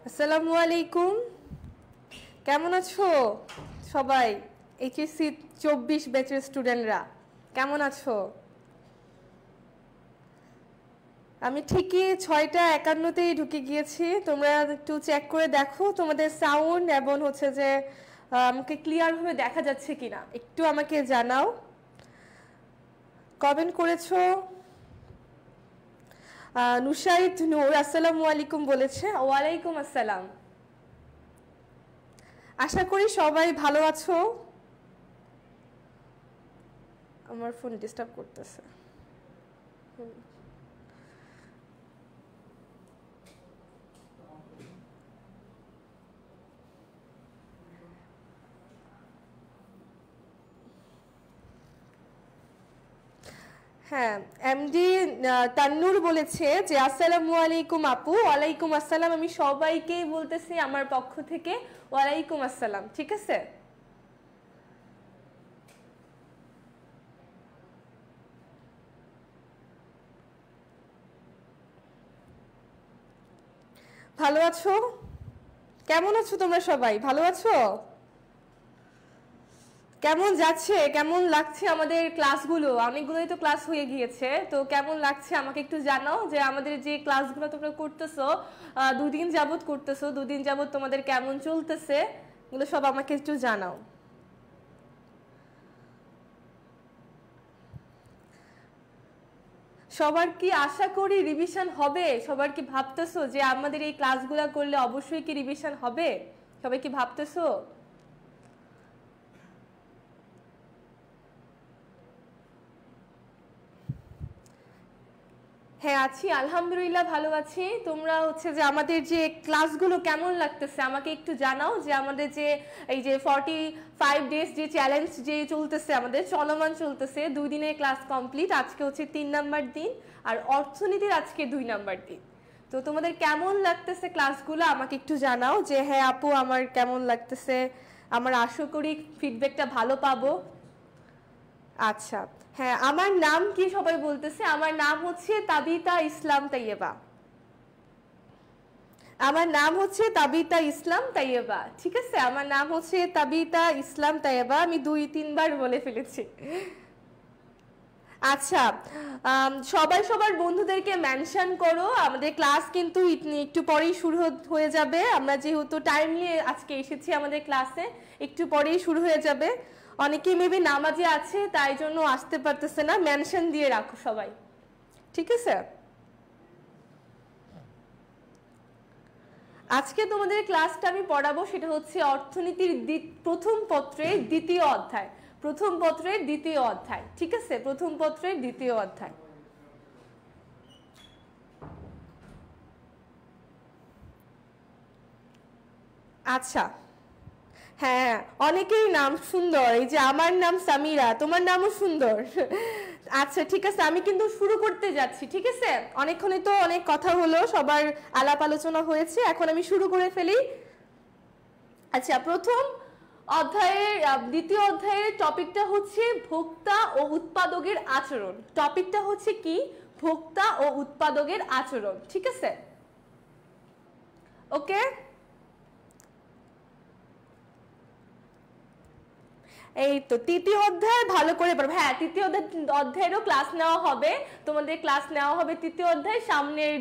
আসসালামু আলাইকুম, কেমন আছো সবাই? এইচএসসি 24 ব্যাচের স্টুডেন্টরা কেমন আছো? আমি ঠিকই 6:51-তেই ঢুকে গিয়েছি। তোমরা একটু চেক করে দেখো তোমাদের সাউন্ড এবং হচ্ছে যে আমাকে ক্লিয়ারভাবে দেখা যাচ্ছে কিনা, একটু আমাকে জানাও। কমেন্ট করেছো নুসাইদ নূর আসসালামু আলাইকুম বলেছে। ওয়ালাইকুম আসসালাম। আশা করি সবাই ভালো আছো। আমার ফোন ডিস্টার্ব করতেছে। হ্যাঁ, এমডি তান্নুর বলেছে যে আসসালামু আলাইকুম আপু। ওয়ালাইকুম আসসালাম। আমি সবাইকেই বলতেছি আমার পক্ষ থেকে ওয়ালাইকুম আসসালাম, ঠিক আছে? ভালো আছো? কেমন আছো তোমরা সবাই? ভালো আছো? কেমন যাচ্ছে, কেমন লাগছে আমাদের ক্লাসগুলো? অনেকগুলোই তো ক্লাস হয়ে গিয়েছে, তো কেমন লাগছে আমাকে একটু জানাও। যে আমাদের যে ক্লাসগুলো তোমরা করতেছো, 2 দিন যাবত করতেছো, 2 দিন যাবত তোমাদের কেমন চলতেছে এগুলো সব আমাকে একটু জানাও। সবার কি আশা করি রিভিশন হবে? সবার কি ভাবতেছো যে আমাদের এই ক্লাসগুলো করলে অবশ্যই কি রিভিশন হবে? সবাই কি ভাবতেছো? হ্যাঁ আছি, আলহামদুলিল্লাহ ভালো আছি। তোমরা হচ্ছে যে আমাদের যে ক্লাসগুলো কেমন লাগতেছে আমাকে একটু জানাও। যে আমাদের যে এই যে 45 ডেজ যে চ্যালেঞ্জ যে চলতেছে, আমাদের চলমান চলতেছে, 2 দিনের ক্লাস কমপ্লিট। আজকে হচ্ছে 3 নাম্বার দিন, আর অর্থনীতির আজকে 2 নাম্বার দিন। তো তোমাদের কেমন লাগতেছে ক্লাসগুলো আমাকে একটু জানাও। যে হ্যাঁ আপু আমার কেমন লাগতেছে, আমার আশা করি ফিডব্যাকটা ভালো পাবো। আচ্ছা, হ্যাঁ আমার নাম কি সবাই বলতেছে? আমার নাম হচ্ছে তাবিতা ইসলাম তাইয়েবা। আমার নাম হচ্ছে তাবিতা ইসলাম তাইয়েবা, ঠিক আছে? আমার নাম হচ্ছে তাবিতা ইসলাম তাইয়েবা। আমি 2-3 বার বলে ফেলেছি। আচ্ছা, সবাই সবার বন্ধুদেরকে মেনশন করো। আমাদের ক্লাস কিন্তু একটু পরেই শুরু হয়ে যাবে। আমরা যেহেতু টাইম নিয়ে আজকে এসেছি আমাদের ক্লাসে, একটু পরেই শুরু হয়ে যাবে। অনেকেই মেবি নামাজে আছে, তাই জন্য আসতে পারতেছে না। মেনশন দিয়ে রাখো সবাই, ঠিক আছে? আজকে তোমাদের ক্লাসটা আমি পড়াবো সেটা হচ্ছে অর্থনীতির প্রথম পত্রের 2য় অধ্যায়। প্রথম পত্রের 2য় অধ্যায়, ঠিক আছে? প্রথম পত্রের 2য় অধ্যায়। আচ্ছা, হ্যাঁ অনেকেই নাম সুন্দর। এই যে আমার নাম সামিরা, তোমার নামও সুন্দর। আচ্ছা ঠিক আছে, আমি কিন্তু শুরু করতে যাচ্ছি, ঠিক আছে? অনেকক্ষণে তো অনেক কথা হলো, সবার আলাপ আলোচনা হয়েছে, এখন আমি শুরু করে ফেলি। আচ্ছা, প্রথম অধ্যায়ের 2য় অধ্যায়ের টপিকটা হচ্ছে ভোক্তা ও উৎপাদকের আচরণ। টপিকটা হচ্ছে কি? ভোক্তা ও উৎপাদকের আচরণ, ঠিক আছে? ওকে, এই তো 3য় অধ্যায় ভালো করে পড়বে। হ্যাঁ 3য় অধ্যায়েরও ক্লাস নেওয়া হবে, তোমাদের ক্লাস নেওয়া হবে 3য় অধ্যায়। সামনের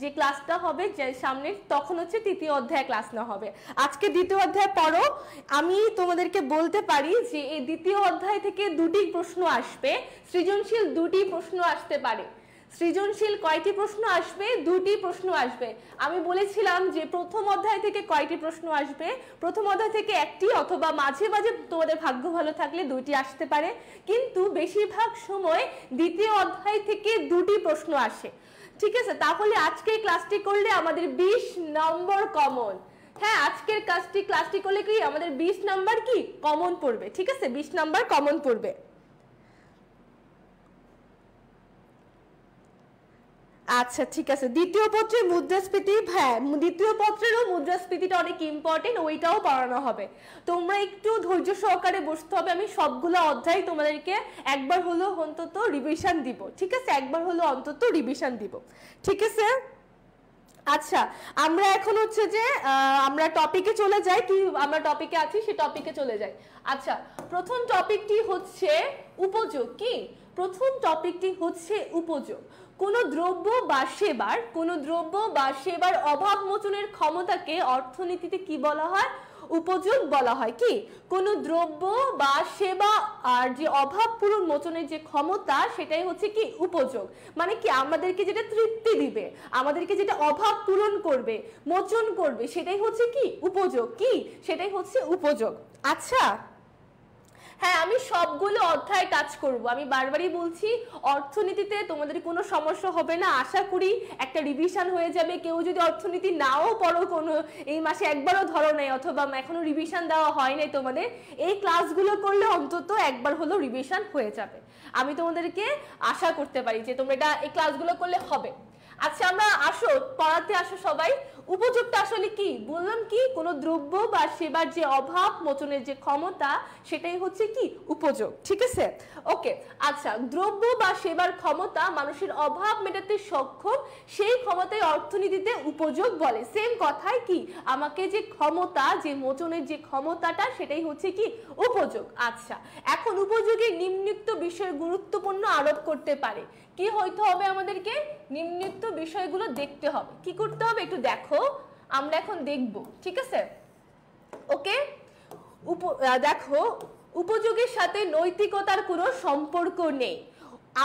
যে ক্লাসটা হবে সামনের, তখন হচ্ছে 3য় অধ্যায় ক্লাস নেওয়া হবে। আজকে 2য় অধ্যায় পড়ো। আমি তোমাদেরকে বলতে পারি যে এই 2য় অধ্যায় থেকে 2টি প্রশ্ন আসবে, সৃজনশীল 2টি প্রশ্ন আসতে পারে। সৃজনশীল কয়টি প্রশ্ন আসবে? 2টি প্রশ্ন আসবে। আমি বলেছিলাম যে প্রথম অধ্যায় থেকে কয়টি প্রশ্ন আসবে? প্রথম অধ্যায় থেকে 1টি, অথবা মাঝে মাঝে তোমাদের ভাগ্য ভালো থাকলে 2টি আসতে পারে। কিন্তু বেশিরভাগ সময় 2য় অধ্যায় থেকে 2টি প্রশ্ন আসে, ঠিক আছে? তাহলে আজকের ক্লাসটি করলে আমাদের 20 নম্বর কমন। হ্যাঁ আজকের ক্লাসটি করলে কি আমাদের 20 নাম্বার কি কমন পড়বে, ঠিক আছে? 20 নাম্বার কমন পড়বে। আচ্ছা ঠিক আছে, দ্বিতীয় পত্রের মুদ্রাস্ফীতি, হ্যাঁ দ্বিতীয় পত্রেরও মুদ্রাস্ফীতিটা অনেক ইম্পর্টেন্ট, ওইটাও পড়ানো হবে। তোমরা একটু ধৈর্য সহকারে বসতে হবে, আমি সবগুলো অধ্যায় তোমাদেরকে একবার হলো অন্তত রিভিশন দিব, ঠিক আছে, একবার হলো অন্তত রিভিশন দিব, ঠিক আছে। আচ্ছা আমরা এখন হচ্ছে যে আমরা টপিকে চলে যাই, কি আমরা টপিকে আছি সেই টপিকে চলে যাই। আচ্ছা প্রথম টপিকটি হচ্ছে উপযোগ। কি প্রথম টপিকটি হচ্ছে উপযোগ। কোন দ্রব্য বা সেবার অভাব মোচনের ক্ষমতাকে অর্থনীতিতে কি বলা হয়? উপযোগ বলা হয়। কি কোন দ্রব্য বা সেবা আর যে অভাব পূরণ মোচনের যে ক্ষমতা সেটাই হচ্ছে কি উপযোগ। মানে কি আমাদেরকে যেটা তৃপ্তি দিবে, আমাদেরকে যেটা অভাব পূরণ করবে, মোচন করবে, সেটাই হচ্ছে কি উপযোগ। কি সেটাই হচ্ছে উপযোগ। আচ্ছা হ্যাঁ আমি সবগুলো অধ্যায় টাচ করব, আমি বারবারই বলছি অর্থনীতিতে তোমাদের কোনো সমস্যা হবে না, আশা করি একটা রিভিশন হয়ে যাবে। কেউ যদি অর্থনীতি নাও পড়ো, কোনো এই মাসে একবারও ধরো নাই অথবা এখনো রিভিশন দেওয়া হয় নাই তোমাদের, এই ক্লাসগুলো করলে অন্তত একবার হলো রিভিশন হয়ে যাবে। আমি তোমাদেরকে আশা করতে পারি যে তোমরা এটা এই ক্লাসগুলো করলে হবে। আচ্ছা আমরা আসো পড়াতে আসো সবাই। উপযোগটা আসলে কি বললাম? কি কোনো দ্রব্য বা সেবার যে অভাব মোচনের যে ক্ষমতা সেটাই হচ্ছে কি উপযোগ, ঠিক আছে। ওকে আচ্ছা দ্রব্য বা সেবার ক্ষমতা মানুষের অভাব মেটাতে সক্ষম, সেই ক্ষমতায় অর্থনীতিতে উপযোগ বলে। সেম কথাই কি আমাকে যে ক্ষমতা, যে মোচনের যে ক্ষমতাটা সেটাই হচ্ছে কি উপযোগ। আচ্ছা এখন উপযোগের নিম্নোক্ত বিষয় গুরুত্বপূর্ণ আরোপ করতে পারে। কি হইতে হবে? আমাদেরকে নিম্নোক্ত বিষয়গুলো দেখতে হবে। কি করতে হবে একটু দেখো, আমরা এখন দেখব, ঠিক আছে। ওকে দেখো উপযোগের সাথে নৈতিকতার কোনো সম্পর্ক নেই।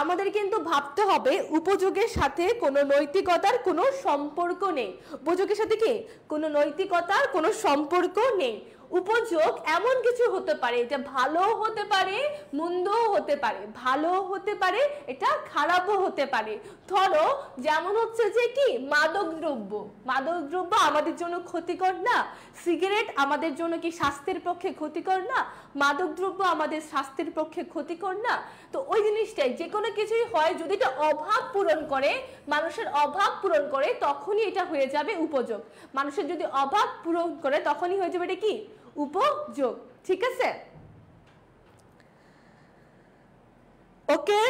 আমাদের কিন্তু ভাবতে হবে উপযোগের সাথে কোনো নৈতিকতার কোনো সম্পর্ক নেই। উপযোগের সাথে কি কোনো নৈতিকতার কোনো সম্পর্ক নেই। উপযোগ এমন কিছু হতে পারে, এটা ভালো হতে পারে, মন্দও হতে পারে, ভালো হতে পারে, এটা খারাপও হতে পারে। ধরো যেমন হচ্ছে যে কি মাদক দ্রব্য আমাদের জন্য ক্ষতিকর না? সিগারেট আমাদের জন্য কি স্বাস্থ্যের পক্ষে ক্ষতিকর না? মাদক দ্রব্য আমাদের স্বাস্থ্যের পক্ষে ক্ষতিকর না? তো ওই জিনিসটাই যে কোনো কিছুই হয় যদি এটা অভাব পূরণ করে, মানুষের অভাব পূরণ করে, তখনই এটা হয়ে যাবে উপযোগ। মানুষের যদি অভাব পূরণ করে তখনই হয়ে যাবে এটা কি উপযোগ, ঠিক আছে। ওকে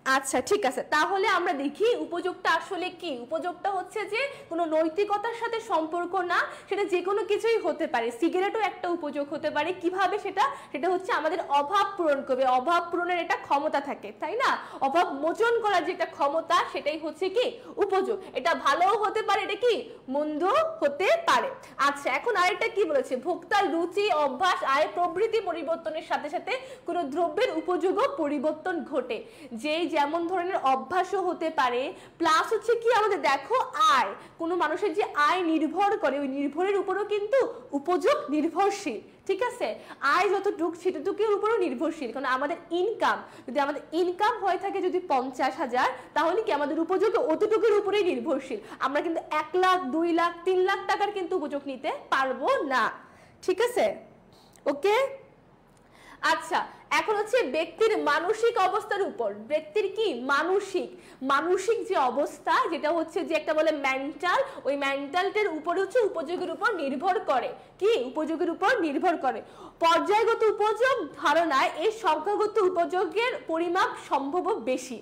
আচ্ছা ঠিক আছে, তাহলে আমরা দেখি উপযোগটা আসলে কি। উপযোগটা হচ্ছে যে কোনো নৈতিকতার সাথে সম্পর্ক না, সেটা যে কোনো কিছুই হতে পারে। সিগারেটও একটা উপযোগ হতে পারে। কিভাবে সেটা? সেটা হচ্ছে আমাদের অভাব পূরণ করবে, অভাব পূরণের একটা ক্ষমতা থাকে, তাই না? অভাব মোচন করার যে একটা ক্ষমতা সেটাই হচ্ছে কি উপযোগ। এটা ভালোও হতে পারে, এটা কি মন্দ হতে পারে। আচ্ছা এখন আরেকটা কি বলেছে, ভোক্তার রুচি অভ্যাস আয় প্রভৃতি পরিবর্তনের সাথে সাথে কোনো দ্রব্যের উপযোগও পরিবর্তন ঘটে। যেই যেমন ধরনের অভ্যাসও হতে পারে, প্লাস হচ্ছে কি আমাদের দেখো আয়, কোনো মানুষের যে আয় নির্ভর করে ওই নির্ভরের উপরও কিন্তু উপযোগ নির্ভরশীল, ঠিক আছে। আয় যতটুকু সেটুকুর উপরও নির্ভরশীল, কারণ আমাদের ইনকাম যদি আমাদের ইনকাম হয়ে থাকে যদি 50,000, তাহলে কি আমাদের উপযোগ অতটুকুর উপরেই নির্ভরশীল। আমরা কিন্তু 1 লাখ 2 লাখ 3 লাখ টাকার কিন্তু উপযোগ নিতে পারবো না, ঠিক আছে। ওকে আচ্ছা এখন হচ্ছে ব্যক্তির মানসিক অবস্থার উপর, ব্যক্তির কি মানসিক যে অবস্থা, যেটা হচ্ছে যে একটা বলে মেন্টাল, ওই মেন্টালটার উপর হচ্ছে উপযোগের উপর নির্ভর করে। কি উপযোগের উপর নির্ভর করে। পর্যায়গত উপযোগ ধারণায় এই সংখ্যাগত উপযোগের পরিমাপ সম্ভব বেশি।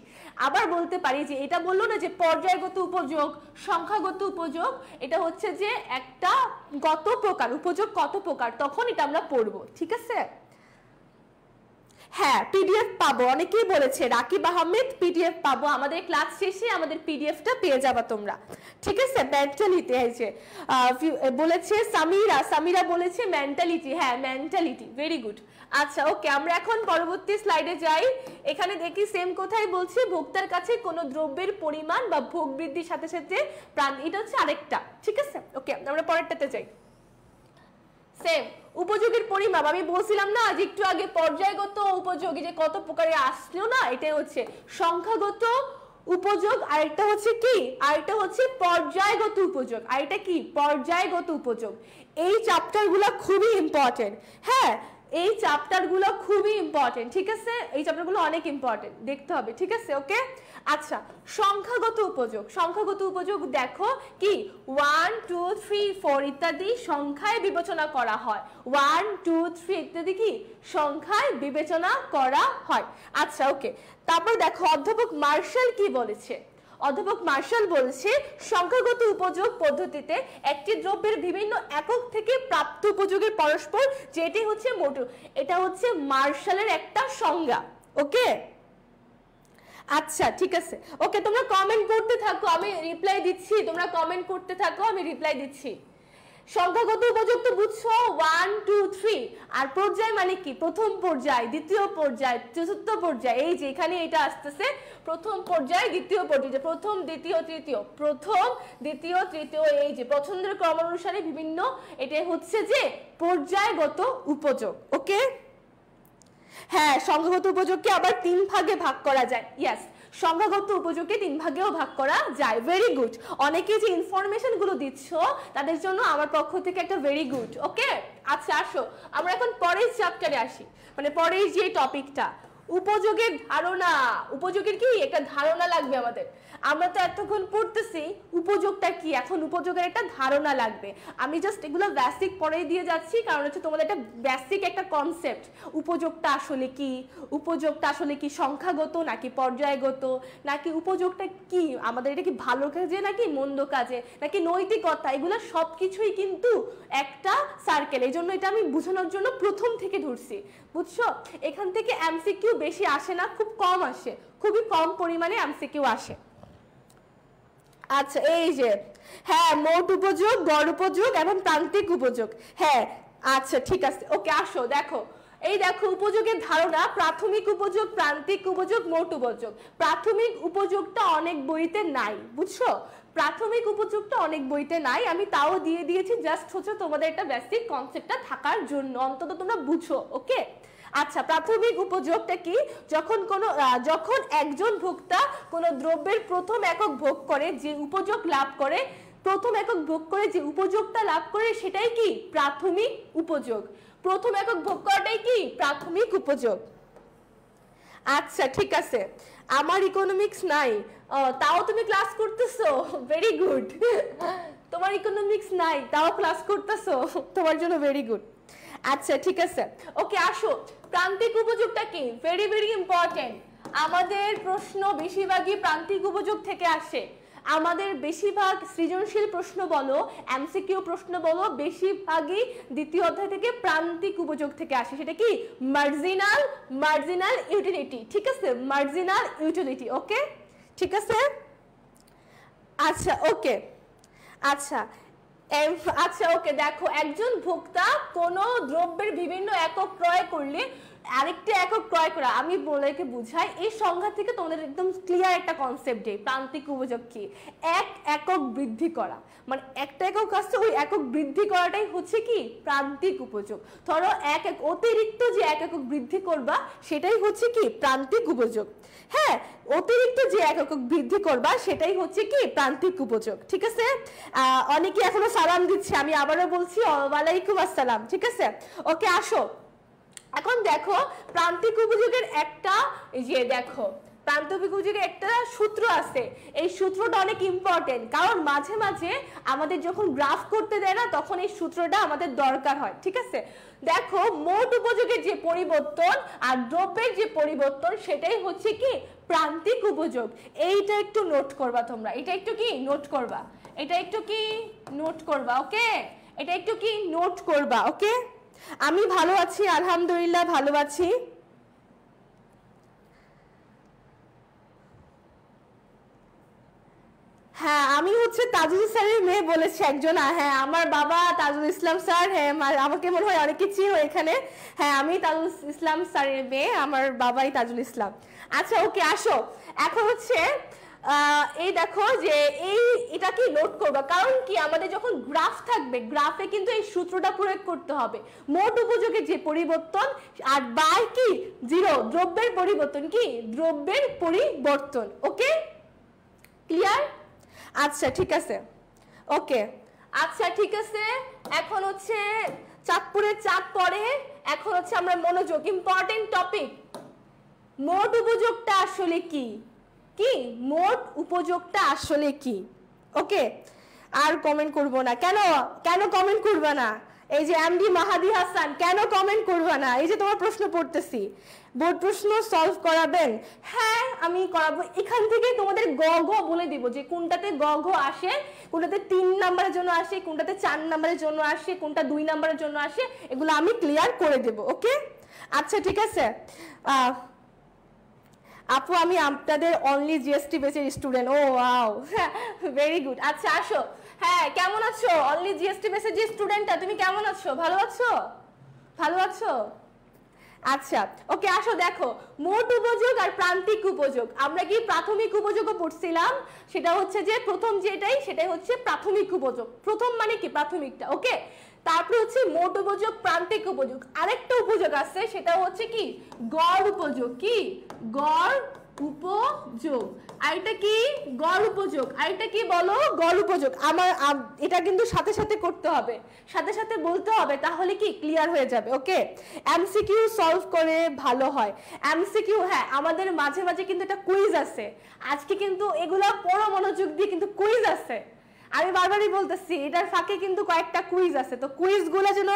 আবার বলতে পারি যে এটা বললো না যে পর্যায়গত উপযোগ, সংখ্যাগত উপযোগ, এটা হচ্ছে যে একটা কত প্রকার উপযোগ, কত প্রকার, তখন এটা আমরা পড়বো, ঠিক আছে। হ্যাঁ পিডিএফ পাবো, অনেকেই বলেছে রাকিব আহমেদ পিডিএফ পাবো, আমাদের ক্লাস শেষে আমাদের পিডিএফটা পেয়ে যাবা তোমরা, ঠিক আছে। মেন্টালিটি আছে বলেছে সামিরা বলেছে মেন্টালিটি, হ্যাঁ মেন্টালিটি, ভেরি গুড। আচ্ছা ওকে আমরা এখন পরবর্তী স্লাইডে যাই। এখানে দেখি সেম কোথায় বলছে ভোক্তার কাছে কোনো দ্রব্যের পরিমাণ বা ভোগ বৃদ্ধির সাথে সাথে প্রাণ, এটা হচ্ছে আরেকটা, ঠিক আছে। ওকে আমরা পরেরটাতে যাই। সেম উপযোগের পরিমাপ আমি বলছিলাম না যে একটু আগে পর্যায়গত উপযোগী যে কত প্রকারে আসলো না, এটা হচ্ছে সংখ্যাগত উপযোগ, আরেকটা হচ্ছে কি আরেকটা হচ্ছে পর্যায়গত উপযোগ, আরেকটা কি পর্যায়গত উপযোগ। এই চ্যাপ্টারগুলো খুবই ইম্পর্টেন্ট। হ্যাঁ এই চ্যাপ্টারগুলো খুবই ইম্পর্টেন্ট, ঠিক আছে? এই চ্যাপ্টারগুলো অনেক ইম্পর্টেন্ট, দেখতে হবে, ঠিক আছে? ওকে, আচ্ছা সংখ্যাগত উপযোগ, সংখ্যাগত উপযোগ দেখো কি 1 2 3 4 ইত্যাদি সংখ্যায় বিবেচনা করা হয়, 1 2 3 ইত্যাদি কি সংখ্যায় বিবেচনা করা হয়। আচ্ছা ওকে, তারপর দেখো অধ্যাপক মার্শাল কি বলেছে। অধ্যাপক মার্শাল বলছে সংখ্যাগত উপযোগ পদ্ধতিতে একটি দ্রব্যের বিভিন্ন একক থেকে প্রাপ্ত উপযোগের পরস্পর, যেটি হচ্ছে মোট, এটা হচ্ছে মার্শালের একটা সংজ্ঞা। ওকে, আচ্ছা ঠিক আছে, ওকে তোমরা কমেন্ট করতে থাকো, আমি রিপ্লাই দিচ্ছি, তোমরা কমেন্ট করতে থাকো, আমি রিপ্লাই দিচ্ছি। সংখ্যাগত উপযোগ তো বুঝছো 1 2 3, আর পর্যায় মানে কি প্রথম পর্যায়, দ্বিতীয় পর্যায়, চতুর্থ পর্যায়, এই যে এখানে এটা আসতেছে প্রথম পর্যায়, দ্বিতীয় পর্যায়, প্রথম দ্বিতীয় তৃতীয়, প্রথম দ্বিতীয় তৃতীয়, এই যে পছন্দের ক্রম অনুসারে বিভিন্ন, এটা হচ্ছে যে পর্যায়গত উপযোগ। ওকে, হ্যাঁ সংখ্যাগত উপযোগকে আবার 3 ভাগে ভাগ করা যায়। ইয়েস, সংখ্যাগত উপযোগকে 3 ভাগেও ভাগ করা যায়। ভেরি গুড, অনেকে যে ইনফরমেশন গুলো দিচ্ছ তাদের জন্য আমার পক্ষ থেকে একটা ভেরি গুড। ওকে, আচ্ছা আসো আমরা এখন পরের চ্যাপ্টারে আসি, মানে পরের যে টপিকটা উপযোগের ধারণা। উপযোগের কি একটা ধারণা লাগবে আমাদের, আমরা তো এতক্ষণ পড়তেছি উপযোগটা কি, এখন উপযোগের একটা ধারণা লাগবে। আমি জাস্ট এগুলো বেসিক পড়াই দিয়ে যাচ্ছি, কারণ হচ্ছে তোমাদের একটা বেসিক একটা কনসেপ্ট, উপযোগটা আসলে কি, উপযোগটা আসলে কি সংখ্যাগত নাকি পর্যায়গত, নাকি উপযোগটা কি আমাদের, এটা কি ভালো কাজে নাকি মন্দ কাজে নাকি নৈতিকতা, এগুলো সবকিছুই কিন্তু একটা সার্কেল। এই জন্য এটা আমি বোঝানোর জন্য প্রথম থেকে ধরছি, বুঝছো? এখান থেকে এমসিকিউ বেশি আসে না, খুব কম আসে, খুবই কম পরিমাণে এমসিকিউ আসে। আচ্ছা এই যে হ্যাঁ মোট উপযোগ, গড় উপযোগ এবং প্রান্তিক উপযোগ, হ্যাঁ আচ্ছা ঠিক আছে। ওকে আসো দেখো, এই দেখো উপযোগের ধারণা, প্রাথমিক উপযোগ, প্রান্তিক উপযোগ, মোট উপযোগ। প্রাথমিক উপযোগটা অনেক বইতে নাই, বুঝছো? প্রাথমিক উপযোগটা অনেক বইতে নাই, আমি তাও দিয়ে দিয়েছি, জাস্ট হচ্ছে তোমাদের একটা বেসিক কনসেপ্টটা থাকার জন্য, অন্তত তোমরা বুঝো। ওকে, আচ্ছা প্রাথমিক উপযোগটা কি, যখন একজন ভোক্তা কোনো দ্রব্যের প্রথম একক ভোগ করে যে উপযোগ লাভ করে, প্রথম একক ভোগ করে যে উপযোগটা লাভ করে সেটাই কি প্রাথমিক উপযোগ। প্রথম একক ভোগ করাটাই কি প্রাথমিক উপযোগ। আচ্ছা ঠিক আছে, আমার ইকোনমিক্স নাই, তাও তুমি ক্লাস করতেছো, ভেরি গুড। তোমার ইকোনমিক্স নাই তাও ক্লাস করতেছো, তোমার জন্য ভেরি গুড। আচ্ছা ঠিক আছে, ওকে আসো প্রান্তিক উপযোগটা কি, ভেরি ভেরি ইম্পর্টেন্ট। আমাদের প্রশ্ন বেশিরভাগই প্রান্তিক উপযোগ থেকে আসে, আমাদের বেশিরভাগ সৃজনশীল প্রশ্ন বলো, এমসিকিউ প্রশ্ন বলো, বেশিরভাগই দ্বিতীয় অধ্যায় থেকে প্রান্তিক উপযোগ থেকে আসে। সেটা কি মার্জিনাল ইউটিলিটি, ঠিক আছে, মার্জিনাল ইউটিলিটি। ওকে ঠিক আছে, আচ্ছা ওকে, আচ্ছা আচ্ছা ওকে দেখো, একজন ভোক্তা কোনো দ্রব্যের বিভিন্ন একক ক্রয় করলে আরেকটি একক ক্রয় করা, আমি বলেকে বুঝাই, এই সংজ্ঞা থেকে তোমাদের একদম ক্লিয়ার একটা কনসেপ্ট দেই। প্রান্তিক উপযোগ কি, এক একক বৃদ্ধি করা, মানে একটা একক আসছে ওই একক বৃদ্ধি করাটাই হচ্ছে কি প্রান্তিক উপযোগ। ধরো এক অতিরিক্ত যে এক একক বৃদ্ধি করবা সেটাই হচ্ছে কি প্রান্তিক উপযোগ। হ্যাঁ, অতিরিক্ত যে এক একক বৃদ্ধি করবা সেটাই হচ্ছে কি প্রান্তিক উপযোগ। ঠিক আছে, অনেকে এখনো সালাম দিচ্ছে, আমি আবারও বলছি ওয়ালাইকুম আসসালাম। ঠিক আছে, ওকে আসো এখন দেখো প্রান্তিক উপযোগের একটা, এই যে দেখো প্রান্তিক উপযোগের একটা সূত্র আছে, এই সূত্রটা অনেক ইম্পর্টেন্ট, কারণ মাঝে মাঝে আমাদের যখন গ্রাফ করতে দেয় না তখন এই সূত্রটা আমাদের দরকার হয়। ঠিক আছে, দেখো মোট উপযোগের যে পরিবর্তন আর দ্রব্যের যে পরিবর্তন সেটাই হচ্ছে কি প্রান্তিক উপযোগ। এইটা একটু নোট করবা তোমরা, এটা একটু কি নোট করবা, এটা একটু কি নোট করবা। ওকে, এটা একটু কি নোট করবা। ওকে, আমি ভালো আছি, আলহামদুলিল্লাহ ভালো আছি। হ্যাঁ আমি হচ্ছে তাজুল স্যারের মেয়ে বলেছে একজন, হ্যাঁ আমার বাবা তাজুল ইসলাম স্যার, হ্যাঁ আমাকে মনে হয় অনেকে চিনো এখানে। হ্যাঁ আমি তাজুল ইসলাম স্যারের মেয়ে, আমার বাবাই তাজুল ইসলাম। আচ্ছা ওকে আসো, এখন হচ্ছে এই দেখো যে এটা কি নোট করবা, কারণ কি আমাদের যখন গ্রাফ থাকবে গ্রাফে কিন্তু এই সূত্রটা প্রয়োগ করতে হবে। মোট উপযোগের যে পরিবর্তন আর বাই কি জিরো, দ্রব্যের পরিবর্তন কি দ্রব্যের পরিবর্তন। Okay clear? আচ্ছা ঠিক আছে, ওকে আচ্ছা ঠিক আছে। এখন হচ্ছে চাঁদপুরের চাঁদ পড়ে, এখন হচ্ছে আমরা মনোযোগ, ইম্পর্টেন্ট টপিক, মোট উপযোগটা আসলে কি? কি মোট উপযোগটা আসলে কি? ওকে, আর কমেন্ট করব না। কেন কেন কমেন্ট করবে না? এই যে এমডি মাহাদি হাসান, কেন কমেন্ট করবে না? এই যে তোমার প্রশ্ন পড়তেছি, বোর্ড প্রশ্ন সলভ করাবেন? হ্যাঁ আমি করাবো। এখান থেকে তোমাদের গ ঘ বলে দিব যে কোনটাতে গ ঘ আসে, কোনটাতে 3 নাম্বারের জন্য আসে, কোনটাতে 4 নাম্বারের জন্য আসে, কোনটা 2 নাম্বারের জন্য আসে, এগুলো আমি ক্লিয়ার করে দেব। ওকে, আচ্ছা ঠিক আছে। আপু আমি আপনাদের অনলি জিএসটি বেসের স্টুডেন্ট। ও ওয়াও, ভেরি গুড। আচ্ছা আসো। হ্যাঁ কেমন আছো? অনলি জিএসটি বেসের যে স্টুডেন্টটা, তুমি কেমন আছো? ভালো আছো? ভালো আছো? আচ্ছা ওকে, আসো দেখো মোট উপযোগ আর প্রান্তিক উপযোগ। আমরা কি প্রাথমিক উপযোগও পড়ছিলাম, সেটা হচ্ছে যে প্রথম যেটাই সেটাই হচ্ছে প্রাথমিক উপযোগ। প্রথম মানে কি প্রাথমিকটা, ওকে। তারপরে হচ্ছে মোট উপযোগ, প্রান্তিক উপযোগ। আরেকটা উপযোগ আছে, সেটা হচ্ছে কি গড় উপযোগ। কি গড় উপযোগ। আরেকটা কি গড় উপযোগ। আরেকটা কি বলো? গড় উপযোগ। আমার এটা কিন্তু সাথে সাথে করতে হবে, সাথে সাথে বলতে হবে, তাহলে কি ক্লিয়ার হয়ে যাবে। ওকে, এমসিকিউ সলভ করে ভালো হয়। এমসিকিউ, হ্যাঁ আমাদের মাঝে মাঝে কিন্তু একটা কুইজ আছে। আজকে কিন্তু এগুলা পুরো মনোযোগ দিয়ে কিন্তু কুইজ আছে। আমি বারবারই বলতেছি এটার ফাঁকে কিন্তু কয়েকটা কুইজ আছে, তো কুইজগুলো যেন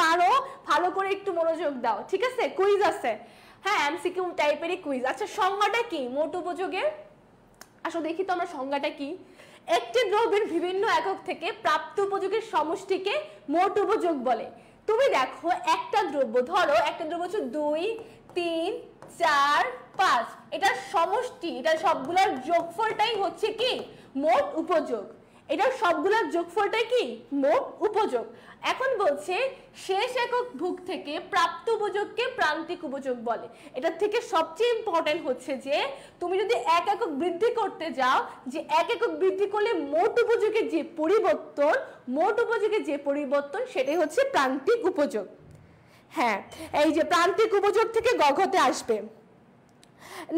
পারো ভালো করে একটু মনোযোগ দাও, ঠিক আছে? কুইজ আছে, হ্যাঁ এমসিকিউ টাইপেরই কুইজ। আচ্ছা সংজ্ঞাটা কি মোট উপযোগের? আসলে দেখি তো আমরা সংজ্ঞাটা কি। একটি দ্রব্যের বিভিন্ন একক থেকে প্রাপ্ত উপযোগের সমষ্টিকে মোট উপযোগ বলে। তুমি দেখো একটা দ্রব্য, ধরো একটা দ্রব্য হচ্ছে 2 3 4 5, এটার সমষ্টি, এটা সবগুলোর যোগফলটাই হচ্ছে কি মোট উপযোগ। এটা সবগুলোর যোগফলটাই কি মোট উপযোগ। এখন বলছে শেষ একক ভোগ থেকে প্রাপ্ত উপযোগকে প্রান্তিক উপযোগ বলে। এটার থেকে সবচেয়ে ইম্পর্টেন্ট হচ্ছে যে তুমি যদি 1 একক বৃদ্ধি করতে যাও, যে 1 একক বৃদ্ধি করলে মোট উপযোগের যে পরিবর্তন, মোট উপযোগের যে পরিবর্তন সেটাই হচ্ছে প্রান্তিক উপযোগ। হ্যাঁ এই যে প্রান্তিক উপযোগ থেকে গঘতে আসবে।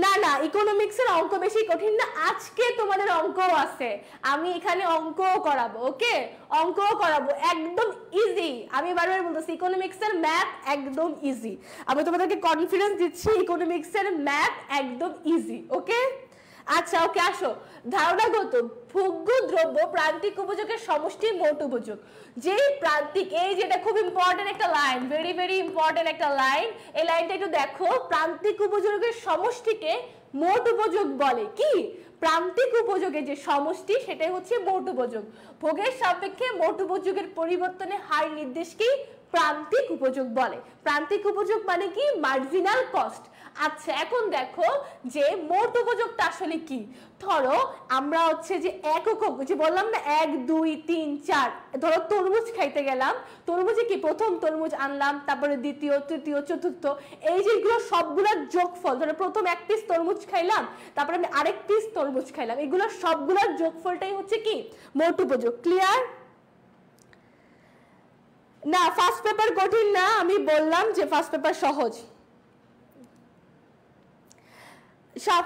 না না, ইকোনমিক্সের অঙ্ক বেশি কঠিন না, আজকে তোমাদের অঙ্কও আছে, আমি এখানে অঙ্কও করাবো। ওকে, অঙ্কও করাবো, একদম ইজি। আমি বারবার বলতেছি ইকোনমিক্সের ম্যাথ একদম ইজি, আমি তোমাদেরকে কনফিডেন্স দিচ্ছি ইকোনমিক্সের ম্যাথ একদম ইজি। ওকে আচ্ছা ওকে, আসো ধারণাগত ভোগ্য দ্রব্য প্রান্তিক উপযোগের সমষ্টি মোট উপযোগ। যেই প্রান্তিক, এই যেটা খুব ইম্পর্টেন্ট একটা লাইন, ভেরি ভেরি ইম্পর্টেন্ট একটা লাইন, এই লাইনটা একটু দেখো। প্রান্তিক উপযোগের সমষ্টিকে মোট উপযোগ বলে। কি প্রান্তিক উপযোগের যে সমষ্টি সেটাই হচ্ছে মোট উপযোগ। ভোগের সাপেক্ষে মোট উপযোগের পরিবর্তনের হার নির্দেশ কি প্রান্তিক উপযোগ বলে। প্রান্তিক উপযোগ মানে কি মার্জিনাল কস্ট। আচ্ছা এখন দেখো যে মোট উপযোগটা আসলে কি। ধরো আমরা হচ্ছে যে একক, যে বললাম না 1 2 3 4, ধরো তরমুজ খাইতে গেলাম, তরমুজে কি প্রথম তরমুজ আনলাম, তারপরে দ্বিতীয় তৃতীয় চতুর্থ, এই যেগুলো সবগুলোর যোগফল, ধরো প্রথম 1 পিস তরমুজ খাইলাম, তারপরে আমি আরেক পিস তরমুজ খাইলাম, এগুলো সবগুলোর যোগফলটাই হচ্ছে কি মোট উপযোগ। ক্লিয়ার? না ফার্স্ট পেপার কঠিন না, আমি বললাম যে ফার্স্ট পেপার সহজ,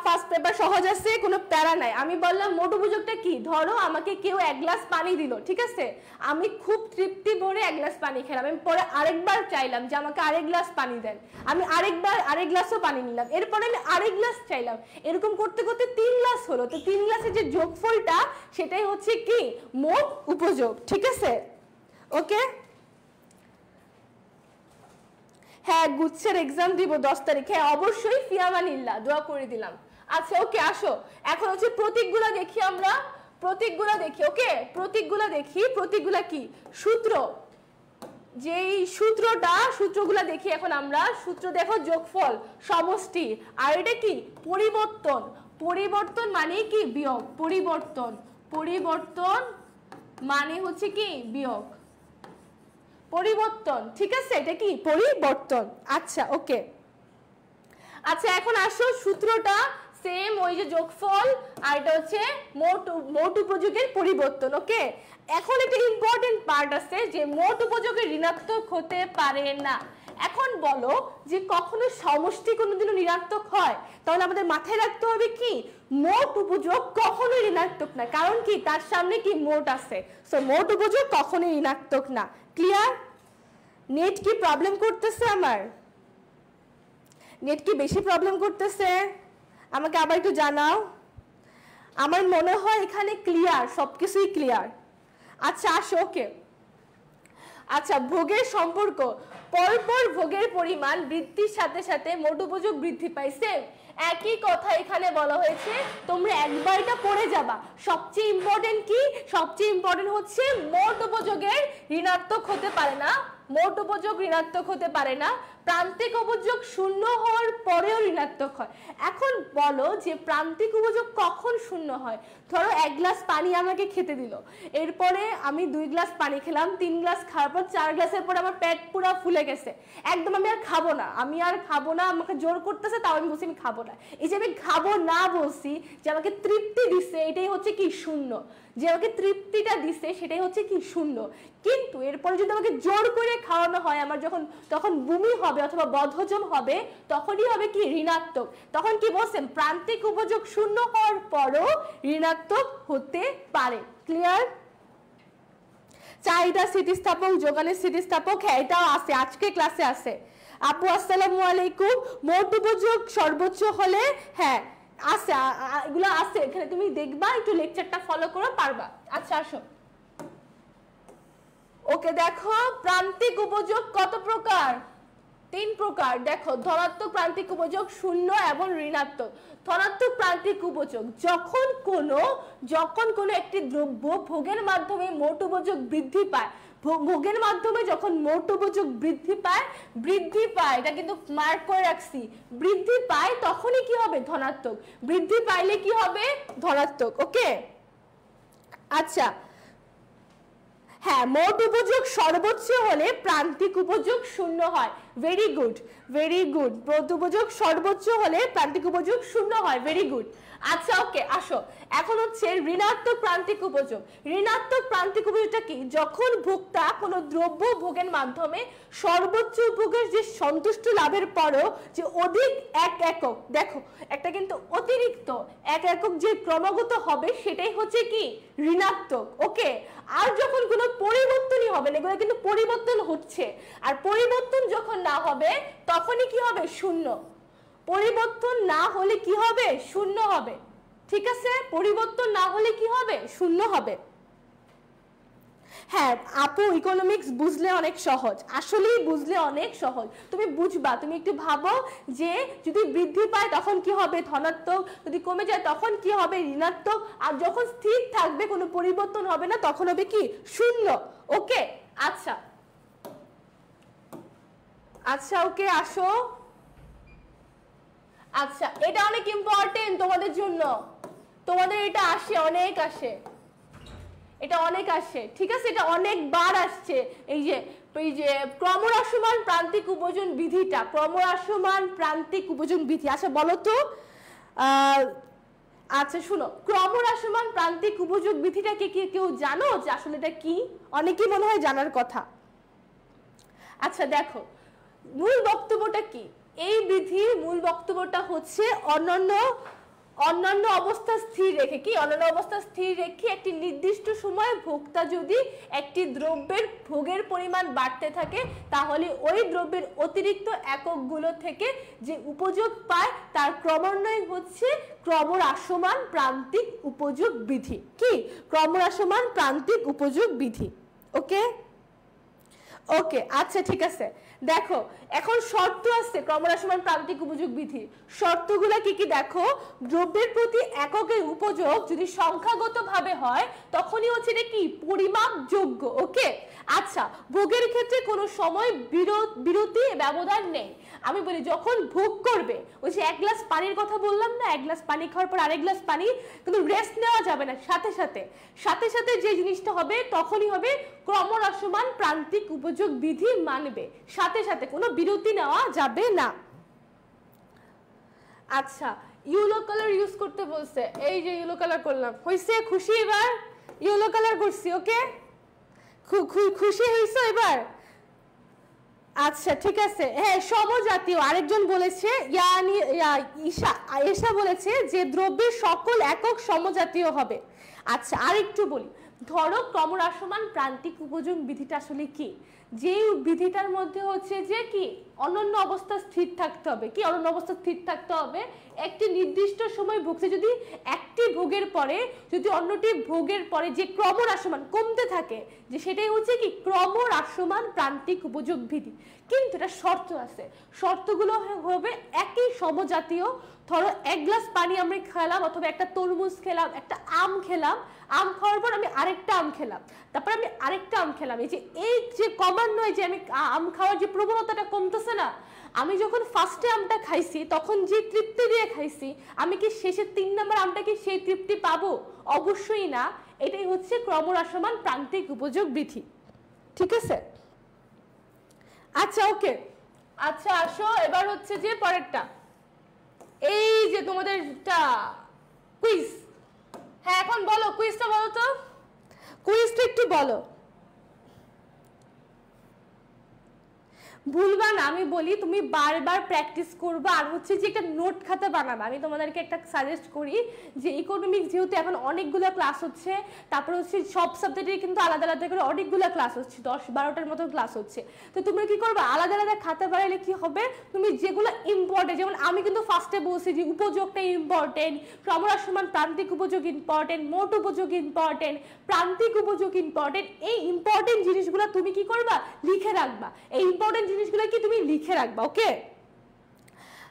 ফার্স্ট পেপার সহজ আছে, কোনো প্যারা নাই। আমি বললাম মোট উপযোগটা কি। ধরো আমাকে কেউ 1 গ্লাস পানি দিল, ঠিক আছে, আমি খুব তৃপ্তি ভরে 1 গ্লাস পানি খেলাম, আমি পরে আরেকবার চাইলাম যে আমাকে আরেক গ্লাস পানি দেন, আমি আরেক গ্লাসও পানি নিলাম, এরপরে আমি আরেক গ্লাস চাইলাম, এরকম করতে করতে 3 গ্লাস হলো, তো 3 গ্লাসের যে যোগফলটা সেটাই হচ্ছে কি মোট উপযোগ। ঠিক আছে ওকে, হ্যাঁ গুচ্ছের এক্সাম দিব 10 তারিখে, অবশ্যই ফিয়ামানিল্লাহ, দোয়া করে দিলাম। আচ্ছা ওকে আসো, এখন হচ্ছে প্রতীকগুলো দেখি আমরা, প্রতীকগুলো দেখি। ওকে প্রতীকগুলো দেখি, প্রতীকগুলো কি সূত্র, যেই সূত্রগুলো দেখি এখন আমরা। সূত্র দেখো যোগফল, সমষ্টি, আর এটা কি পরিবর্তন। পরিবর্তন মানে কি বিয়োগ, পরিবর্তন মানে হচ্ছে কি বিয়োগ, পরিবর্তন। ঠিক আছে, এটা কি পরিবর্তন। আচ্ছা ওকে, আচ্ছা এখন আসো সূত্রটা সেম, ওই যে যোগফল, আর এটা হচ্ছে মোট উপযোগের পরিবর্তন। ওকে এখন একটা ইম্পর্টেন্ট পার্ট আছে যে মোট উপযোগের ঋণাত্মক হতে পারে না। এখন বলো যে কখনো সমষ্টি কোনোদিনও ঋণাত্মক হয়, তাহলে আমাদের মাথায় রাখতে হবে কি মোট উপযোগ কখনোই ঋণাত্মক না, কারণ কি তার সামনে কি মোট আছে, সো মোট উপযোগ কখনোই ঋণাত্মক না। ক্লিয়ার? নেট কি প্রবলেম করতেছে? আমার নেট কি বেশি প্রবলেম করতেছে? আমাকে আবার একটু জানাও। আমার মনে হয় এখানে ক্লিয়ার, সবকিছুই ক্লিয়ার। আচ্ছা আসো, ওকে। আচ্ছা, ভোগের সম্পর্ক, পরপর ভোগের পরিমাণ বৃদ্ধির সাথে সাথে মোট উপযোগ বৃদ্ধি পাইছে। একই কথা এখানে বলা হয়েছে, তোমরা একবার এটা পড়ে যাবা। সবচেয়ে ইম্পর্টেন্ট কি? সবচেয়ে ইম্পর্টেন্ট হচ্ছে মোট উপযোগের ঋণাত্মক হতে পারে না, মোট উপযোগ ঋণাত্মক হতে পারে না, প্রান্তিক উপযোগ শূন্য হওয়ার পরেও ঋণাত্মক হয়। এখন বলো যে প্রান্তিক উপযোগ কখন শূন্য হয়? ধরো 1 গ্লাস পানি আমাকে খেতে দিল, এরপরে আমি 2 গ্লাস পানি খেলাম, 3 গ্লাস খাওয়ার পর 4 গ্লাসের পর আমার পেট পুরো ফুলে গেছে, একদম আমি আর খাবো না, আমাকে জোর করতেছে, তাও আমি বলছি আমি খাবো না। এই যে আমি খাবো না বলছি, যে আমাকে তৃপ্তি দিচ্ছে, এটাই হচ্ছে কি? শূন্য। যে আমাকে তৃপ্তিটা দিচ্ছে সেটাই হচ্ছে কি? শূন্য। কিন্তু এরপরে যদি আমাকে জোর করে খাওয়ানো হয়, আমার তখন বমি হবে অথবা বদহজম হবে, তখনই হবে কি? ঋণাত্মক। তখন কি বলছেন? প্রান্তিক উপযোগ শূন্য হওয়ার পরও ঋণাত্মক হতে পারে। ক্লিয়ার? চাহিদা স্থিতিস্থাপক, যোগানের স্থিতিস্থাপক, হ্যাঁ এটাও আছে, আজকে ক্লাসে আছে। আপু আসসালামু আলাইকুম। মোট উপযোগ সর্বোচ্চ হলে, হ্যাঁ আছে, এগুলো আছে এখানে, তুমি দেখবা, একটু লেকচারটা ফলো করো, পারবা। আচ্ছা আসো, ওকে। দেখো প্রান্তিক উপযোগ কত প্রকার? 3 প্রকার। দেখো, ধনাত্মক প্রান্তিক উপযোগ, শূন্য এবং ঋণাত্মক। ধনাত্মক প্রান্তিক উপযোগ যখন কোনো একটি দ্রব্য ভোগের মাধ্যমে মোট উপযোগ বৃদ্ধি পায়, ভোগের মাধ্যমে যখন মোট উপযোগ বৃদ্ধি পায়, এটা কিন্তু মার্ক করে রাখছি, বৃদ্ধি পায়, তখনই কি হবে? ধনাত্মক। বৃদ্ধি পাইলে কি হবে? ধনাত্মক। ওকে, আচ্ছা, হ্যাঁ, মোট উপযোগ সর্বোচ্চ হলে প্রান্তিক উপযোগ শূন্য হয়। Very good, very good. মোট উপযোগ সর্বোচ্চ হলে প্রান্তিক উপযোগ শূন্য হয়। Very good. আচ্ছা ওকে, আসো এখন হচ্ছে ঋণাত্মক প্রান্তিক উপযোগ। ঋণাত্মক প্রান্তিক উপযোগটা কি? যখন ভোক্তা কোনো দ্রব্য ভোগের মাধ্যমে সর্বোচ্চ ভোগের যে সন্তুষ্ট লাভের পরও যে অধিক 1 একক, দেখো একটা কিন্তু অতিরিক্ত 1 একক যে ক্রমাগত হবে, সেটাই হচ্ছে কি? ঋণাত্মক। ওকে, আর যখন কোনো পরিবর্তনই হবে না, এগুলো কিন্তু পরিবর্তন হচ্ছে, আর পরিবর্তন যখন না হবে তখনই কি হবে? শূন্য। পরিবর্তন না হলে কি হবে? শূন্য হবে। ঠিক আছে, পরিবর্তন না হলে কি হবে? শূন্য হবে। হ্যাঁ আপু, ইকোনমিক্স বুঝলে অনেক সহজ, আসলেই বুঝলে অনেক সহজ। তুমি বুঝবা, তুমি একটু ভাবো যে যদি বৃদ্ধি পায় তখন কি হবে? ধনাত্মক, যদি কমে যায় তখন কি হবে? ঋণাত্মক, আর যখন স্থির থাকবে, কোনো পরিবর্তন হবে না, তখন হবে কি? শূন্য। ওকে, আচ্ছা আচ্ছা, ওকে আসো। আচ্ছা, এটা অনেক ইম্পর্টেন্ট তোমাদের জন্য, তোমাদের এটা আসে, অনেক আসে, এটা অনেক আসে। ঠিক আছে, এটা অনেকবার আসছে। এই যে ক্রমহ্রাসমান প্রান্তিক উপযোজন বিধিটা, ক্রমহ্রাসমান প্রান্তিক উপযোজন বিধি। আচ্ছা বলো তো, আচ্ছা শুনো, ক্রমহ্রাসমান প্রান্তিক উপযোগ বিধিটাকে কি কেউ জানো যে আসলে এটা কি? অনেকেই মনে হয় জানার কথা। আচ্ছা দেখো, মূল বক্তব্যটা কি? এই বিধির মূল বক্তব্যটা হচ্ছে অন্যান্য অবস্থা স্থির রেখে, কি অন্যান্য অবস্থা স্থির রেখে একটি নির্দিষ্ট সময় ভোক্তা যদি একটি দ্রব্যের ভোগের পরিমাণ বাড়তে থাকে, তাহলে ওই দ্রব্যের অতিরিক্ত এককগুলো থেকে যে উপযোগ পায় তার ক্রমান্বয় হচ্ছে ক্রমহ্রাসমান প্রান্তিক উপযোগ বিধি। কি? ক্রমহ্রাসমান প্রান্তিক উপযোগ বিধি। ওকে ওকে, আচ্ছা ঠিক আছে। দেখো এখন শর্ত আছে ক্রমহ্রাসমান প্রান্তিক উপযোগ বিধি। শর্তগুলো কি কি দেখো, দ্রব্যের প্রতি এককের উপযোগ যদি সংখ্যাগতভাবে হয় তখনই হচ্ছে এটা কি? পরিমাপযোগ্য। ওকে, আচ্ছা ভোগের ক্ষেত্রে কোনো সময় বিরতি ব্যবধান নেই। আমি বলি যখন ভোগ করবে, ওই যে 1 গ্লাস পানির কথা বললাম না, 1 গ্লাস পানি খাওয়ার পর আরেক গ্লাস পানি, কিন্তু রেস্ট নেওয়া যাবে না, সাথে সাথে যে জিনিসটা হবে তখনই হবে ক্রমহ্রাসমান প্রান্তিক উপযোগ বিধি মানবে, সাথে সাথে কোনো বিরতি নেওয়া যাবে না। আচ্ছা, ইয়েলো কালার ইউজ করতে বলছে, এই যে ইয়েলো কালার করলাম, হইছে? খুশি এবার? ইয়েলো কালার করছি। ওকে, খুশি হইছো এবার? আচ্ছা ঠিক আছে। হ্যাঁ, সমজাতীয় আরেকজন বলেছে, ঈশা বলেছে যে দ্রব্যের সকল একক সমজাতীয় হবে। আচ্ছা আরেকটু বলি, ধরো ক্রমহ্রাসমান প্রান্তিক উপযোগ বিধিটা আসলে কি? যে বিধিটার মধ্যে হচ্ছে যে কি অনন্য অবস্থা স্থির থাকতে হবে। কি অনন্য অবস্থা স্থির থাকতে হবে? একটি নির্দিষ্ট সময় ভুগছে যদি একটি ভোগের পরে যদি অন্যটি ভোগের পরে যে ক্রমহ্রাসমান কমতে থাকে, যে সেটাই হচ্ছে কি ক্রমহ্রাসমান প্রান্তিক উপযোগ বিধি। কিন্তু এটা শর্ত আছে, শর্তগুলো হবে একই সমজাতীয়। ধরো এক গ্লাস পানি আমরা খেলাম অথবা একটা তরমুজ খেলাম, একটা আম খেলাম, আম খাওয়ার পর আমি আরেকটা আম খেলাম, তারপর আমি আরেকটা আম খেলাম। এই যে ক্রমান্বয়ে যে আমি আম খাওয়ার যে প্রবণতাটা কমতেছে না, আমি যখন ফার্স্টে আমটা খাইছি তখন যে তৃপ্তি দিয়ে খাইছি, আমি কি শেষের 3 নম্বর আমটা কি সেই তৃপ্তি পাবো? অবশ্যই না। এটাই হচ্ছে ক্রমহ্রাসমান প্রান্তিক উপযোগ বিধি। ঠিক আছে, আচ্ছা ওকে। আচ্ছা আসো এবার হচ্ছে যে পরেরটা, এই যে তোমাদেরটা কুইজ। হ্যাঁ এখন বলো, কুইজটা বলো তো, কুইজটা একটু বলো। ভুলবা না, আমি বলি তুমি বারবার প্র্যাকটিস করবা, আর হচ্ছে যে একটা নোট খাতা বানাবা। আমি তোমাদেরকে একটা সাজেস্ট করি যে ইকোনমিক্স যেহেতু এখন অনেকগুলো ক্লাস হচ্ছে, তারপর হচ্ছে সব সাবজেক্টের কিন্তু আলাদা আলাদা করে অনেকগুলো ক্লাস হচ্ছে, 10-12টার মতো ক্লাস হচ্ছে। তো তুমি কি করবে, আলাদা আলাদা খাতা বানাইলে কি হবে, তুমি যেগুলো ইম্পর্টেন্ট, যেমন আমি কিন্তু ফার্স্টে বলছি যে উপযোগটা ইম্পর্টেন্ট, ক্রমহ্রাসমান প্রান্তিক উপযোগ ইম্পর্টেন্ট, মোট উপযোগ ইম্পর্টেন্ট, প্রান্তিক উপযোগ ইম্পর্টেন্ট। এই ইম্পর্টেন্ট জিনিসগুলো তুমি কি করবা, লিখে রাখবা। এই ইম্পর্টেন্ট জিনিসগুলো কি তুমি লিখে রাখবা। ওকে,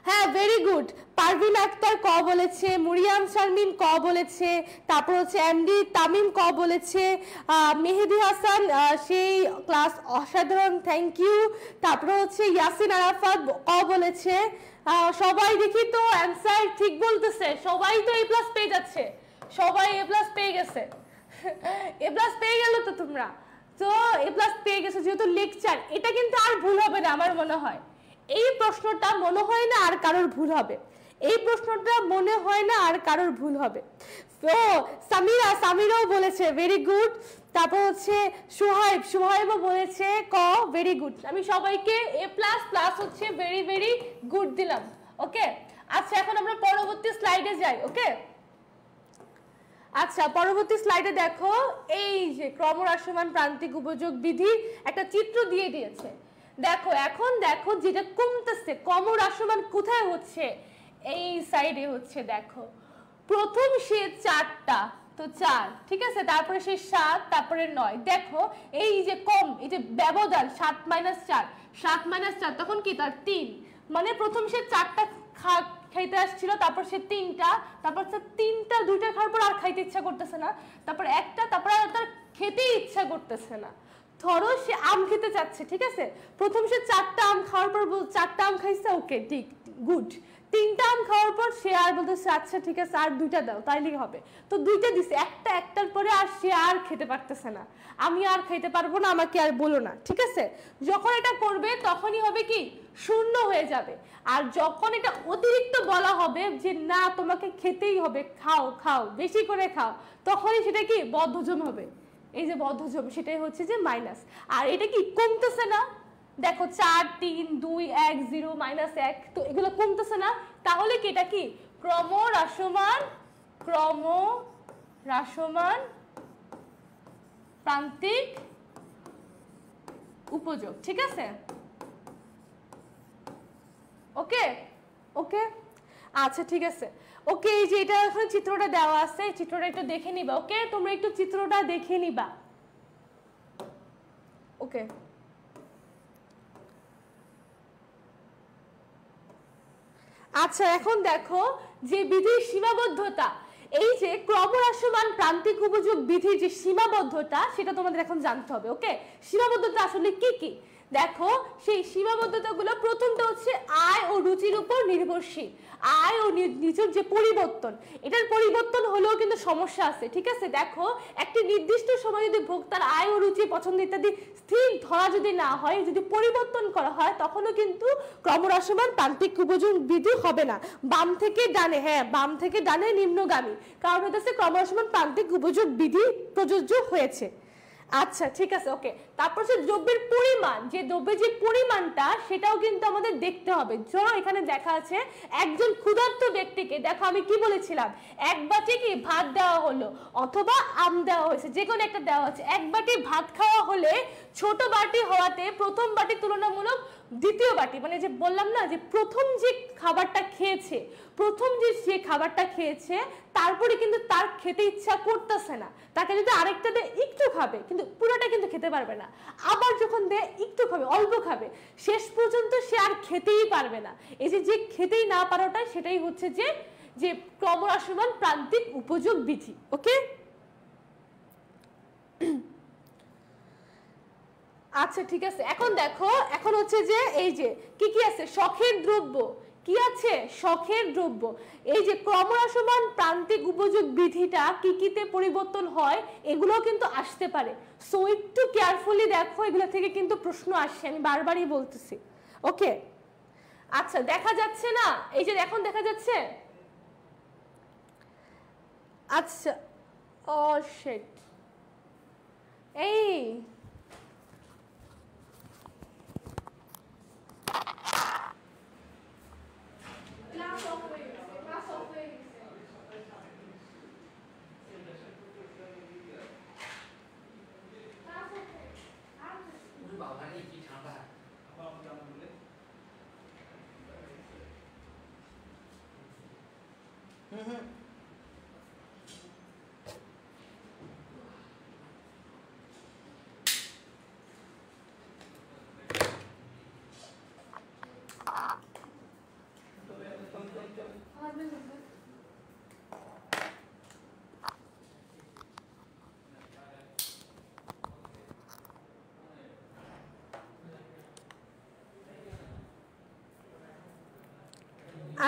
হ্যাঁ ভেরি গুড। পারভিন আক্তার ক বলেছে, মুরিয়াম শারমিন ক বলেছে, তারপর হচ্ছে এমডি তামিম ক বলেছে, মেহেদি হাসান সেই ক্লাস অসাধারণ, থ্যাংক ইউ। তারপর হচ্ছে ইয়াসিন আরাফাত ক বলেছে। সবাই দেখি তো অ্যান্সার ঠিক বলতেছে, সবাই তো এ প্লাস পেয়ে যাচ্ছে, সবাই এ প্লাস পেয়ে গেছে, এ প্লাস পেয়ে গেল তো তোমরা। তো এ প্লাস পেয়ে গেছো যেহেতু লেকচার, এটা কিন্তু আর ভুল হবে না আমার মনে হয়। এই প্রশ্নটা মনে হয় না আর কারোর ভুল হবে, এই প্রশ্নটা মনে হয় না আর কারোর ভুল হবে। তো সামিরাও বলেছে ভেরি গুড। তারপর হচ্ছে সুহাইবও বলেছে ক, ভেরি গুড। আমি সবাইকে এ প্লাস প্লাস হচ্ছে ভেরি ভেরি গুড দিলাম। ওকে, আচ্ছা এখন আমরা পরবর্তী স্লাইডে যাই। ওকে, আচ্ছা পরবর্তী স্লাইডে দেখো, এই যে ক্রমহ্রাসমান প্রান্তিক উপযোগ বিধি একটা চিত্র দিয়ে দিয়েছে। দেখো এখন দেখো যেটা কমতেছে, ক্রমহ্রাসমান কোথায় হচ্ছে, এই সাইডে হচ্ছে। দেখো প্রথম সে 4টা, তো 4, ঠিক আছে, তারপরে সে 7, তারপরে 9। দেখো এই যে কম, এই যে ব্যবধান 7 - 4, 7 - 4 তখন কি তার 3, মানে প্রথম সে 4টা খাইতে আসছিল, তারপর সে 3টা, তারপর 3টা 2টা খাওয়ার পর আর খাইতে ইচ্ছা করতেছে না, তারপর একটা, তারপর আর তার খেতেই ইচ্ছা করতেছে না। ধরো সে আম খেতে চাচ্ছে, ঠিক আছে, প্রথম সে 4টা আম খাওয়ার পর 4টা আম খাইছে, ওকে ঠিক গুড। 3টা আম খাওয়ার পর সে আর বলতেছে আচ্ছা ঠিক আছে আর 2টা দাও, তাইলেই হবে। তো 2টা দিছে, একটার পরে আর সে আর খেতে পারতেছে না, আমি আর খাইতে পারবো না, আমাকে আর বলো না, ঠিক আছে। যখন এটা করবে তখনই হবে কি শূন্য হয়ে যাবে। আর যখন এটা অতিরিক্ত বলা হবে যে না তোমাকে খেতেই হবে, খাও খাও বেশি করে খাও, তখনই সেটা কি বদ্ধজম হবে। এই যে বদ্ধজম, সেটাই হচ্ছে যে মাইনাস। আর এটা কি কমতেছে না, দেখো 4 3 2 1 0 -1, তো এগুলো কমতেছে না, তাহলে কি এটা কি ক্রমহ্রাসমান প্রান্তিক উপযোগ, ঠিক আছে। ওকে ওকে, আচ্ছা ঠিক আছে। ওকে, এই যে এটা এখন চিত্রটা দেওয়া আছে, চিত্রটা একটু দেখে নিবা। ওকে, তোমরা একটু চিত্রটা দেখে নিবা। ওকে, আচ্ছা এখন দেখো যে বিধির সীমাবদ্ধতা, এই যে ক্রমহ্রাসমান প্রান্তিক উপযোগ বিধির যে সীমাবদ্ধতা সেটা তোমাদের এখন জানতে হবে। ওকে, সীমাবদ্ধতা আসলে কি কি, দেখো সেই সীমাবদ্ধতাগুলো, প্রথমটা হচ্ছে আয় ও রুচির উপর নির্ভরশীল। আয় ও নিজের যে পরিবর্তন, এটার পরিবর্তন হলেও কিন্তু সমস্যা আছে, ঠিক আছে। দেখো একটি নির্দিষ্ট সময় যদি ভোক্তার আয় ও রুচি পছন্দ ইত্যাদি স্থির ধরা যদি না হয়, যদি পরিবর্তন করা হয়, তখনও কিন্তু ক্রমহ্রাসমান প্রান্তিক উপযোগ বিধি হবে না। বাম থেকে ডানে, হ্যাঁ বাম থেকে ডানে নিম্নগামী, কারণ হচ্ছে ক্রমহ্রাসমান প্রান্তিক উপযোগ বিধি প্রযোজ্য হয়েছে। আচ্ছা ঠিক আছে ওকে। তারপর হচ্ছে দ্রব্যের পরিমাণ, যে দ্রব্যের যে পরিমাণটা সেটাও কিন্তু আমাদের দেখতে হবে। ধরো এখানে দেখা আছে একজন ক্ষুধার্ত ব্যক্তিকে, দেখো আমি কি বলেছিলাম, এক বাটি কি ভাত দেওয়া হলো অথবা আম দেওয়া হয়েছে, যে কোনো একটা দেওয়া আছে। এক বাটি ভাত খাওয়া হলে ছোট বাটি হওয়াতে প্রথম বাটি তুলনামূলক দ্বিতীয় বাটি, মানে যে বললাম না যে প্রথম যে খাবারটা খেয়েছে, প্রথম যে খাবারটা খেয়েছে তারপরে কিন্তু তার খেতে ইচ্ছা করতেছে না, তাকে যদি আরেকটা দেয় একটু খাবে কিন্তু পুরোটা কিন্তু খেতে পারবে না, আবার যখন দেয় একটু খাবে, অল্প খাবে, শেষ পর্যন্ত সে আর খেতেই পারবে না। এই যে খেতেই না পারাটা, সেটাই হচ্ছে যে ক্রমহ্রাসমান প্রান্তিক উপযোগ বিধি। ওকে আচ্ছা ঠিক আছে। এখন দেখো, এখন হচ্ছে যে এই যে কি আছে, শখের দ্রব্য, কি আছে শখের দ্রব্য। এই যে ক্রমহ্রাসমান প্রান্তিক উপযোগ বিধিটা কিতে পরিবর্তন হয়, এগুলো কিন্তু আসতে পারে। সো একটু কেয়ারফুলি দেখো, এগুলো থেকে কিন্তু প্রশ্ন আসে, আমি বারবারই বলতেছি। ওকে আচ্ছা, দেখা যাচ্ছে না, এই যে এখন দেখা যাচ্ছে। আচ্ছা ও শিট, এই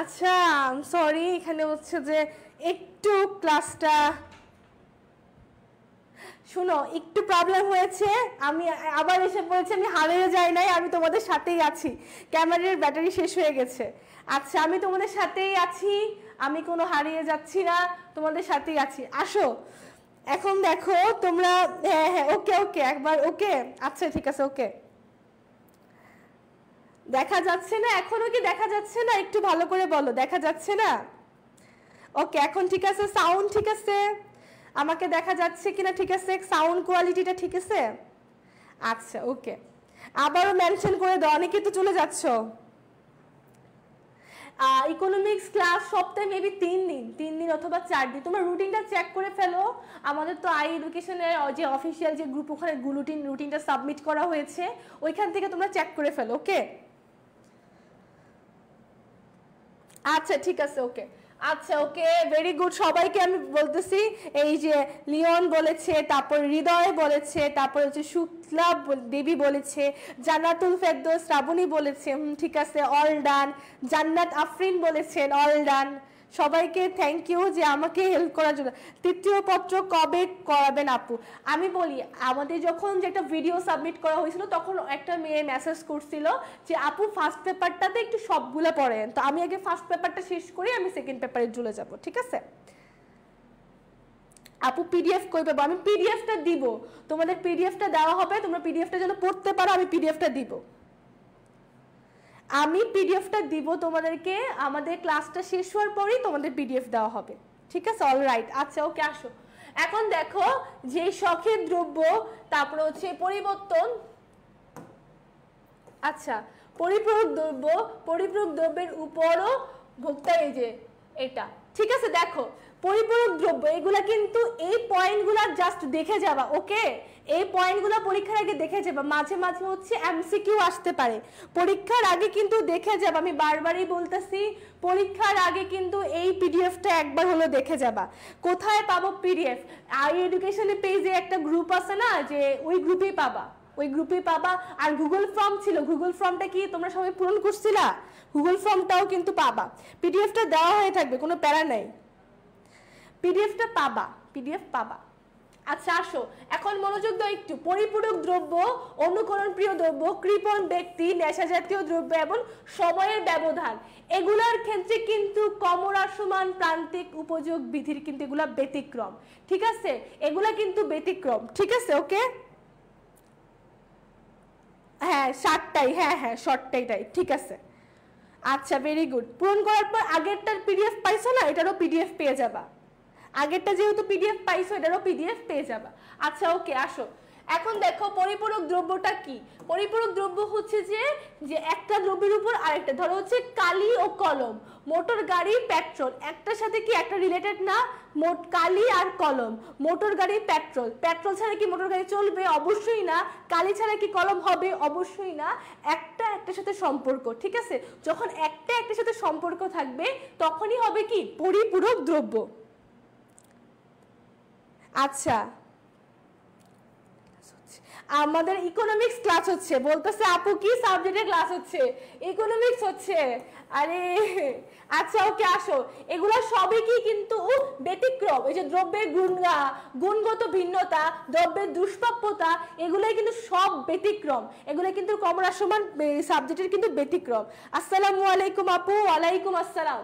আচ্ছা সরি, এখানে হচ্ছে যে একটু ক্লাসটা, শুনো একটু প্রবলেম হয়েছে, আমি আবার এসে পড়েছি, আমি হারিয়ে যাই নাই, আমি তোমাদের সাথেই আছি, ক্যামেরার ব্যাটারি শেষ হয়ে গেছে। আচ্ছা আমি তোমাদের সাথেই আছি, আমি কোনো হারিয়ে যাচ্ছি না, তোমাদের সাথেই আছি, আসো। এখন দেখো তোমরা, হ্যাঁ হ্যাঁ ওকে ওকে একবার ওকে, আচ্ছা ঠিক আছে ওকে। দেখা যাচ্ছে না এখনো, কি দেখা যাচ্ছে না, একটু ভালো করে বলো, দেখা যাচ্ছে না? ওকে এখন ঠিক আছে, সাউন্ড ঠিক আছে, আমাকে দেখা যাচ্ছে কিনা ঠিক আছে, সাউন্ড কোয়ালিটিটা ঠিক আছে? আচ্ছা ওকে, আবারও মেনশন করে দাও, অনেকে তো চলে যাচ্ছ। ইকোনমিক্স ক্লাস সপ্তাহে মেবি 3 দিন অথবা 4 দিন। তোমার রুটিনটা চেক করে ফেলো, আমাদের তো আই এডুকেশনের যে অফিসিয়াল যে গ্রুপ, ওখানে রুটিনটা সাবমিট করা হয়েছে, ওইখান থেকে তোমরা চেক করে ফেলো। ওকে আচ্ছা ঠিক আছে ওকে। আচ্ছা ওকে ভেরি গুড, সবাইকে আমি বলতেছি, এই যে লিওন বলেছে, তারপর হৃদয় বলেছে, তারপর হচ্ছে শুক্লা দেবী বলেছে, জান্নাতুল ফেরদৌস শ্রাবণী বলেছে, ঠিক আছে অল ডান। জান্নাত আফরিন বলেছেন অল ডান। সবাইকে থ্যাংক ইউ যে আমাকে হেল্প করার জন্য। তৃতীয় পত্র কবে করাবেন আপু? আমি বলি, আমাদের যখন যে একটা ভিডিও সাবমিট করা হয়েছিল, তখন একটা মেয়ে মেসেজ করছিল যে আপু ফার্স্ট পেপারটাতে একটু সবগুলো পড়েন, তো আমি আগে ফার্স্ট পেপারটা শেষ করি, আমি সেকেন্ড পেপারে চলে যাব, ঠিক আছে? আপু পিডিএফ কই পাবো? আমি পিডিএফটা দিব, তোমাদের পিডিএফটা দেওয়া হবে, তোমরা পিডিএফটা যেন পড়তে পারো, আমি পিডিএফটা দিব, আমি পিডিএফটা দিব তোমাদেরকে, আমাদের ক্লাসটা শেষ হওয়ার পরেই তোমাদের পিডিএফ দেওয়া হবে, ঠিক আছে? অলরাইট আচ্ছা ওকে আসো। এখন দেখো যে শখের দ্রব্য, তারপরে হচ্ছে পরিবর্তন, আচ্ছা পরিপূরক দ্রব্য, পরিপূরক দ্রব্যের উপরও ভোক্তা, এই যে এটা, ঠিক আছে? দেখো পরিপূরক দ্রব্য, এগুলা কিন্তু এই পয়েন্টগুলা জাস্ট দেখে যাবা, ওকে? এই পয়েন্টগুলো পরীক্ষার আগে দেখে যাবা, মাঝে মাঝে হচ্ছে এমসিকিউ আসতে পারে, পরীক্ষার আগে কিন্তু দেখে যাবা, আমি বারবারই বলতেছি, পরীক্ষার আগে কিন্তু এই পিডিএফটা একবার হলো দেখে যাবা। কোথায় পাবো পিডিএফ? আই এডুকেশনের পেজে একটা গ্রুপ আছে না, যে ওই গ্রুপেই পাবা, ওই গ্রুপে পাবা। আর গুগল ফর্ম ছিল, গুগল ফর্মটা কি তোমরা সবাই পূরণ করছিলা? গুগল ফর্মটাও কিন্তু পাবা, পিডিএফটা দেওয়া হয়ে থাকবে, কোনো প্যারা নাই, পিডিএফটা পাবা, পিডিএফ পাবা। আচ্ছা আসো এখন মনোযোগ দাও একটু। পরিপূরক দ্রব্য, অনুকরণ প্রিয় দ্রব্য, কৃপণ ব্যক্তি, নেশা জাতীয় দ্রব্য এবং সময়ের ব্যবধান, এগুলার ক্ষেত্রে কিন্তু ক্রমহ্রাসমান প্রান্তিক উপযোগ বিধির কিন্তু এগুলা ব্যতিক্রম। ঠিক আছে, এগুলা কিন্তু ব্যতিক্রম। ঠিক আছে, ওকে। হ্যাঁ শর্টটাই, হ্যাঁ শর্টটাই তাই। ঠিক আছে, আচ্ছা ভেরি গুড। পূরণ করার পর আগেরটার পিডিএফ পাইছো না, এটারও পিডিএফ পেয়ে যাবা। আগেরটা যেহেতু পিডিএফ পাইছো, এটারও পিডিএফ পেয়ে যাবা। আচ্ছা ওকে, আসো এখন দেখো পরিপূরক দ্রব্যটা কি। পরিপূরক দ্রব্য হচ্ছে যে একটা দ্রব্যের উপর আরেকটা, ধরো হচ্ছে কালি ও কলম, মোটর গাড়ি, পেট্রোল, একটার সাথে কি একটা রিলেটেড না? কালি আর কলম, মোটর গাড়ি, পেট্রোল, পেট্রোল ছাড়া কি মোটর গাড়ি চলবে? অবশ্যই না। কালি ছাড়া কি কলম হবে? অবশ্যই না। একটা একটার সাথে সম্পর্ক। ঠিক আছে, যখন একটা একটার সাথে সম্পর্ক থাকবে তখনই হবে কি পরিপূরক দ্রব্য। আচ্ছা আমাদের ইকোনমিক্স ক্লাস হচ্ছে, বলতেছে আপু কি সাবজেক্টের ক্লাস হচ্ছে? ইকোনমিক্স হচ্ছে। আরে আচ্ছা ওকে, আসো এগুলা সবই কি কিন্তু ব্যতিক্রম। এই যে দ্রব্যের গুণগত ভিন্নতা, দ্রব্যের দুষ্প্রাপ্যতা, এগুলাই কিন্তু সব ব্যতিক্রম। এগুলো কিন্তু ক্রমহ্রাসমান সাবজেক্টের কিন্তু ব্যতিক্রম। আসসালামু আলাইকুম আপু। ওয়ালাইকুম আসসালাম।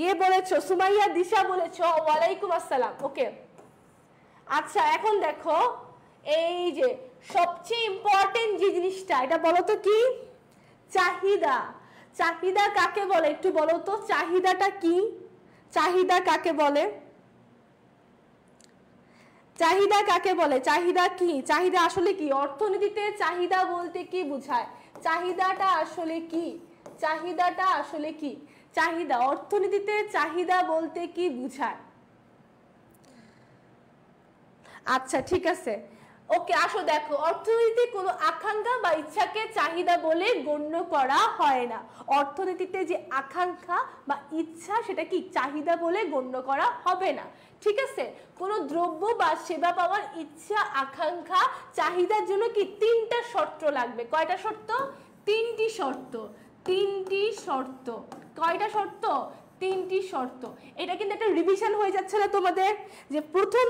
ইয়ে বলেছো সুমাইয়া, দিশা বলেছো ওয়ালাইকুম আসসালাম। ওকে আচ্ছা এখন দেখো এই যে সবচেয়ে ইম্পর্টেন্ট যে জিনিসটা, এটা বলো তো কি? চাহিদা। চাহিদা কাকে বলে একটু বলো তো, চাহিদাটা কি? চাহিদা কাকে বলে? চাহিদা কাকে বলে? চাহিদা কি? চাহিদা আসলে কি? অর্থনীতিতে চাহিদা বলতে কি বোঝায়? চাহিদাটা আসলে কি? চাহিদাটা আসলে কি? চাহিদা অর্থনীতিতে চাহিদা বলতে কি বোঝায়? আচ্ছা ঠিক আছে, ওকে আসো দেখো অর্থনীতিতে কোনো আকাঙ্ক্ষা বা ইচ্ছাকে চাহিদা বলে গণ্য করা হয় না। অর্থনীতিতে যে আকাঙ্ক্ষা বা ইচ্ছা সেটা কি চাহিদা বলে গণ্য করা হবে না। ঠিক আছে, কোনো দ্রব্য বা সেবা পাওয়ার ইচ্ছা, আকাঙ্ক্ষা, চাহিদার জন্য কি তিনটা শর্ত লাগবে। কয়টা শর্ত? তিনটি শর্ত। তিনটি শর্ত। কয়টা শর্ত? তিনটি শর্ত। এটা কিন্তু একটা রিভিশন হয়ে যাচ্ছে না তোমাদের, যে প্রথম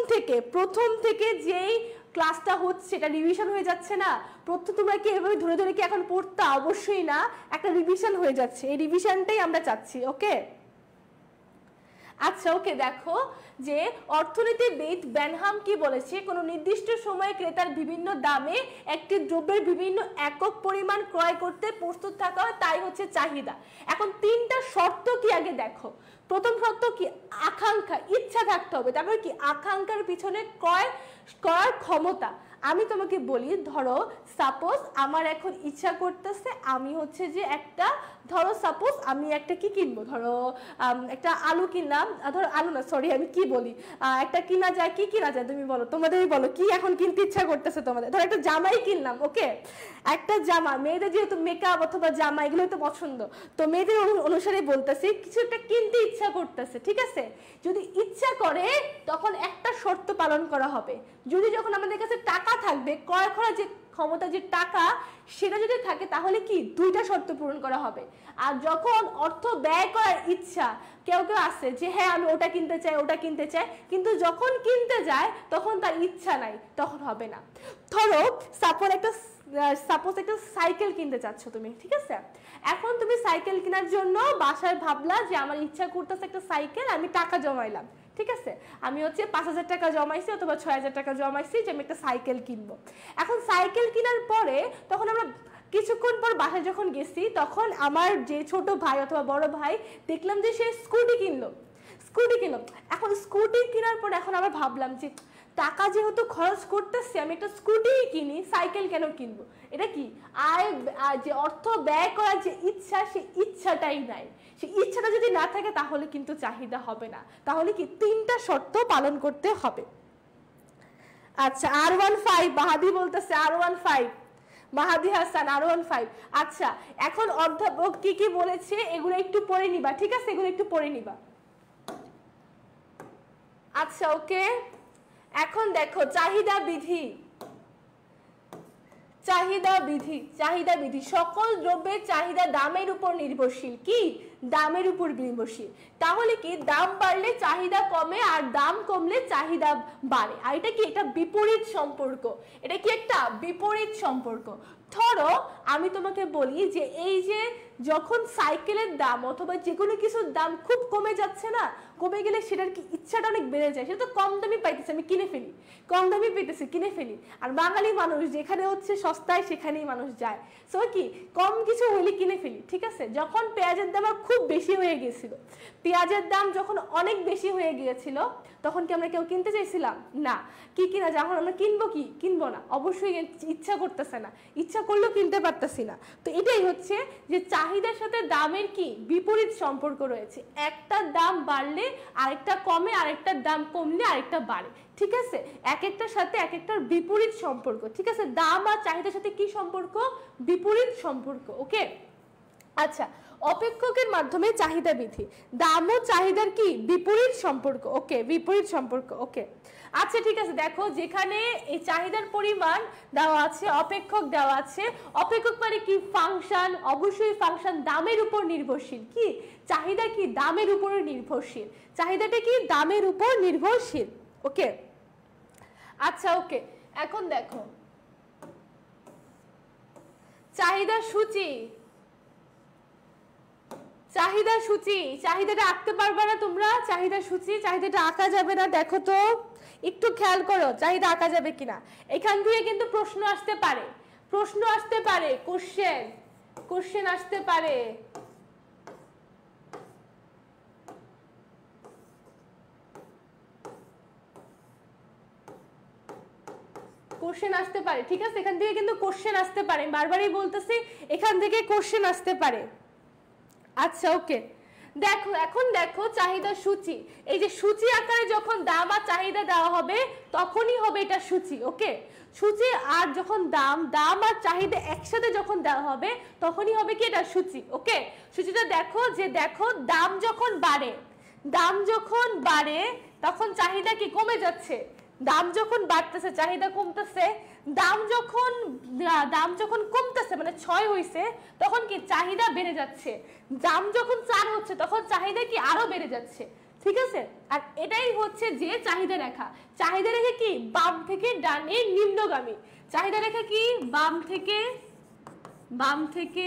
থেকে যেই ক্লাসটা হচ্ছে এটা রিভিশন হয়ে যাচ্ছে না? প্রথম তোমরা কি এভাবে ধরে ধরে কি এখন পড়তা? অবশ্যই না, একটা রিভিশন হয়ে যাচ্ছে। এই রিভিশনটাই আমরা চাচ্ছি। ওকে আচ্ছা ওকে, দেখো যে অর্থনীতিবিদ বেনহাম কি বলেছে, কোনো নির্দিষ্ট সময়ে ক্রেতার বিভিন্ন দামে একটি দ্রব্যের বিভিন্ন একক পরিমাণ ক্রয় করতে প্রস্তুত থাকা হয়, তাই হচ্ছে চাহিদা। এখন তিনটা শর্ত কি আগে দেখো। প্রথম শর্ত কি? আকাঙ্ক্ষা, ইচ্ছা থাকতে হবে। তারপরে কি? আকাঙ্ক্ষার পিছনে ক্রয় করার ক্ষমতা। আমি তোমাকে বলি, ধরো সাপোজ আমার এখন ইচ্ছা করতেছে আমি হচ্ছে যে একটা, ধরো সাপোজ আমি একটা কি কিনবো, ধরো একটা আলু কিনলাম, ধরো আলু না সরি আমি কি বলি, একটা কিনা যায়, কি কিনা যায় তুমি বলো, তোমাদেরই বলো কি এখন কিনতে ইচ্ছা করতেছে তোমাদের। ধরো একটা জামাই কিনলাম। ওকে, একটা জামা, মেয়েদের যেহেতু মেকআপ অথবা জামা এগুলো তো পছন্দ, তো মেয়েদের অনুসারে বলতেছি কিছু একটা কিনতে ইচ্ছা করতেছে। ঠিক আছে, যদি ইচ্ছা করে তখন একটা শর্ত পালন করা হবে। যদি যখন আমাদের কাছে টাকা থাকবে, ক্রয় করার যে ক্ষমতা, যে টাকা সেটা যদি থাকে, তাহলে কি দুইটা শর্ত পূরণ করা হবে। আর যখন অর্থ ব্যয় করার ইচ্ছা, কেউ কেউ আছে যে হ্যাঁ আমি ওটা কিনতে চাই, ওটা কিনতে চাই, কিন্তু যখন কিনতে যায় তখন তার ইচ্ছা নাই, তখন হবে না। ধরো সাপোজ একটা সাইকেল কিনতে চাচ্ছ তুমি। ঠিক আছে, এখন তুমি সাইকেল কেনার জন্য বাসায় ভাবলা যে আমার ইচ্ছা করতেছে একটা সাইকেল, আমি টাকা জমাইলাম। ঠিক আছে, আমি হচ্ছে 5,000 টাকা জমাইছি অথবা 6,000 টাকা জমাইছি যে আমি একটা সাইকেল কিনবো। এখন সাইকেল কেনার পরে তখন আমরা কিছুক্ষণ পর বাসায় যখন গেছি, তখন আমার যে ছোট ভাই অথবা বড় ভাই দেখলাম যে সে স্কুটি কিনলো। এখন স্কুটি কেনার পর এখন আবার ভাবলাম যে টাকা যেহেতু খরচ করতেছি, আমি একটা স্কুটি কিনি, সাইকেল কেন কিনবো? এটা কি যে অর্থ ব্যয় করার যে ইচ্ছা, সেই ইচ্ছাটাই নাই। সেই ইচ্ছাটা যদি না থাকে তাহলে কিন্তু চাহিদা হবে না। তাহলে কি তিনটা শর্ত পালন করতে হবে। আচ্ছা R15 মাহাদি বলতেছে, R15 মাহাদি হাসান R15। আচ্ছা এখন অধ্যাপক কি কি বলেছে এগুলো একটু পড়ে নিবা। ঠিক আছে, এগুলো একটু পড়ে নিবা। আচ্ছা ওকে, এখন দেখো চাহিদা বিধি। চাহিদা বিধি সকল দ্রব্যের চাহিদা দামের উপর নির্ভরশীল। কি? দামের উপর নির্ভরশীল। তাহলে কি দাম বাড়লে চাহিদা কমে আর দাম কমলে চাহিদা বাড়ে। আর এটা কি, এটা বিপরীত সম্পর্ক, এটা কি একটা বিপরীত সম্পর্ক। ধরো আমি তোমাকে বলি যে এই যে যখন সাইকেলের দাম অথবা যে কোনো কিছুর দাম খুব কমে যাচ্ছে না, কমে গেলে সেটার কি ইচ্ছাটা অনেক বেড়ে যায়, সেটা তো কম দামি পাইতেছে আমি কিনে ফেলি, কম দামি পেতেছি কিনে ফেলি। আর বাঙালি মানুষ যেখানে হচ্ছে সস্তায় সেখানেই মানুষ যায়, সো কি কম কিছু হইলে কিনে ফেলি, ঠিক আছে। যখন পেঁয়াজের দাম খুব বেশি হয়ে গিয়েছিল, পেঁয়াজের দাম যখন অনেক বেশি হয়ে গিয়েছিল, তখন কি আমরা কেউ কিনতে চাইছিলাম না, কি কিনা যখন আমরা কিনবো কি কিনবো না, অবশ্যই ইচ্ছা করতেছে না, ইচ্ছা করলেও কিনতে পারতেছি না। তো এটাই হচ্ছে যে চাহিদার সাথে দামের কি বিপরীত সম্পর্ক রয়েছে, একটা দাম বাড়লে আরেকটা কমে, আরেকটার দাম কমলে আরেকটা বাড়ে, ঠিক আছে। এক একটার সাথে এক একটার বিপরীত সম্পর্ক, ঠিক আছে। দাম আর চাহিদার সাথে কি সম্পর্ক, বিপরীত সম্পর্ক, ওকে। আচ্ছা, অপেক্ষকের মাধ্যমে চাহিদা বৃদ্ধি, দাম ও চাহিদার কি বিপরীত সম্পর্ক, ওকে, বিপরীত সম্পর্ক, ওকে। আচ্ছা ঠিক আছে, দেখো যেখানে এই চাহিদার পরিমাণ দেওয়া আছে, অপেক্ষক দেওয়া আছে, অপেক্ষক মানে কি ফাংশন, অবশ্যই ফাংশন দামের উপর নির্ভরশীল, কি চাহিদা কি দামের উপর নির্ভরশীল, চাহিদাটা কি দামের উপর নির্ভরশীল, ওকে। আচ্ছা ওকে, এখন দেখো চাহিদা সূচি, চাহিদা সূচি, চাহিদাটা আঁকতে পারবে না তোমরা, চাহিদা সূচি, চাহিদাটা আঁকা যাবে না, দেখো তো একটু খেয়াল করো চাহিদা আঁকা যাবে কিনা। এখান থেকে কিন্তু প্রশ্ন আসতে পারে, প্রশ্ন আসতে পারে, কোশ্চেন, কোশ্চেন আসতে পারে। কোশ্চেন আসতে পারে, ঠিক আছে, এখান থেকে কিন্তু কোশ্চেন আসতে পারে, বারবারই বলতেছি এখান থেকে কোশ্চেন আসতে পারে। আচ্ছা ওকে, দেখো এখন দেখো চাহিদা সূচি, এই যে সূচি আকারে যখন দাম আর চাহিদা দেওয়া হবে তখনই হবে এটা সূচি, ওকে। সূচি আর যখন দাম, দাম আর চাহিদা একসাথে যখন দেওয়া হবে তখনই হবে কি এটা সূচি, ওকে। সূচিটা দেখো যে দেখো দাম যখন বাড়ে, দাম যখন বাড়ে তখন চাহিদা কি কমে যাচ্ছে, দাম যখন বাড়তেছে চাহিদা কমতেছে, দাম যখন কমতেছে মানে 6 হইছে তখন কি চাহিদা বেড়ে যাচ্ছে, দাম যখন 4 হচ্ছে তখন চাহিদা কি আরো বেড়ে যাচ্ছে, ঠিক আছে। আর এটাই হচ্ছে যে চাহিদা রেখা, চাহিদা রেখা কি বাম থেকে ডানে নিম্নগামী, চাহিদা রেখা কি বাম থেকে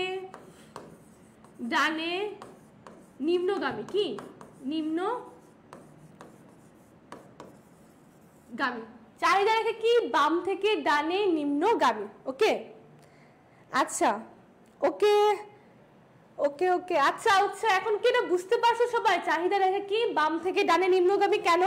ডানে নিম্নগামী, কি নিম্নগামী, চাহিদা রেখা কি বাম থেকে ডানে নিম্নগামী, ওকে। আচ্ছা ওকে ওকে ওকে, আচ্ছা আচ্ছা এখন কি এটা বুঝতে পারছো সবাই, চাহিদা রেখা কি বাম থেকে ডানে নিম্নগামী কেন?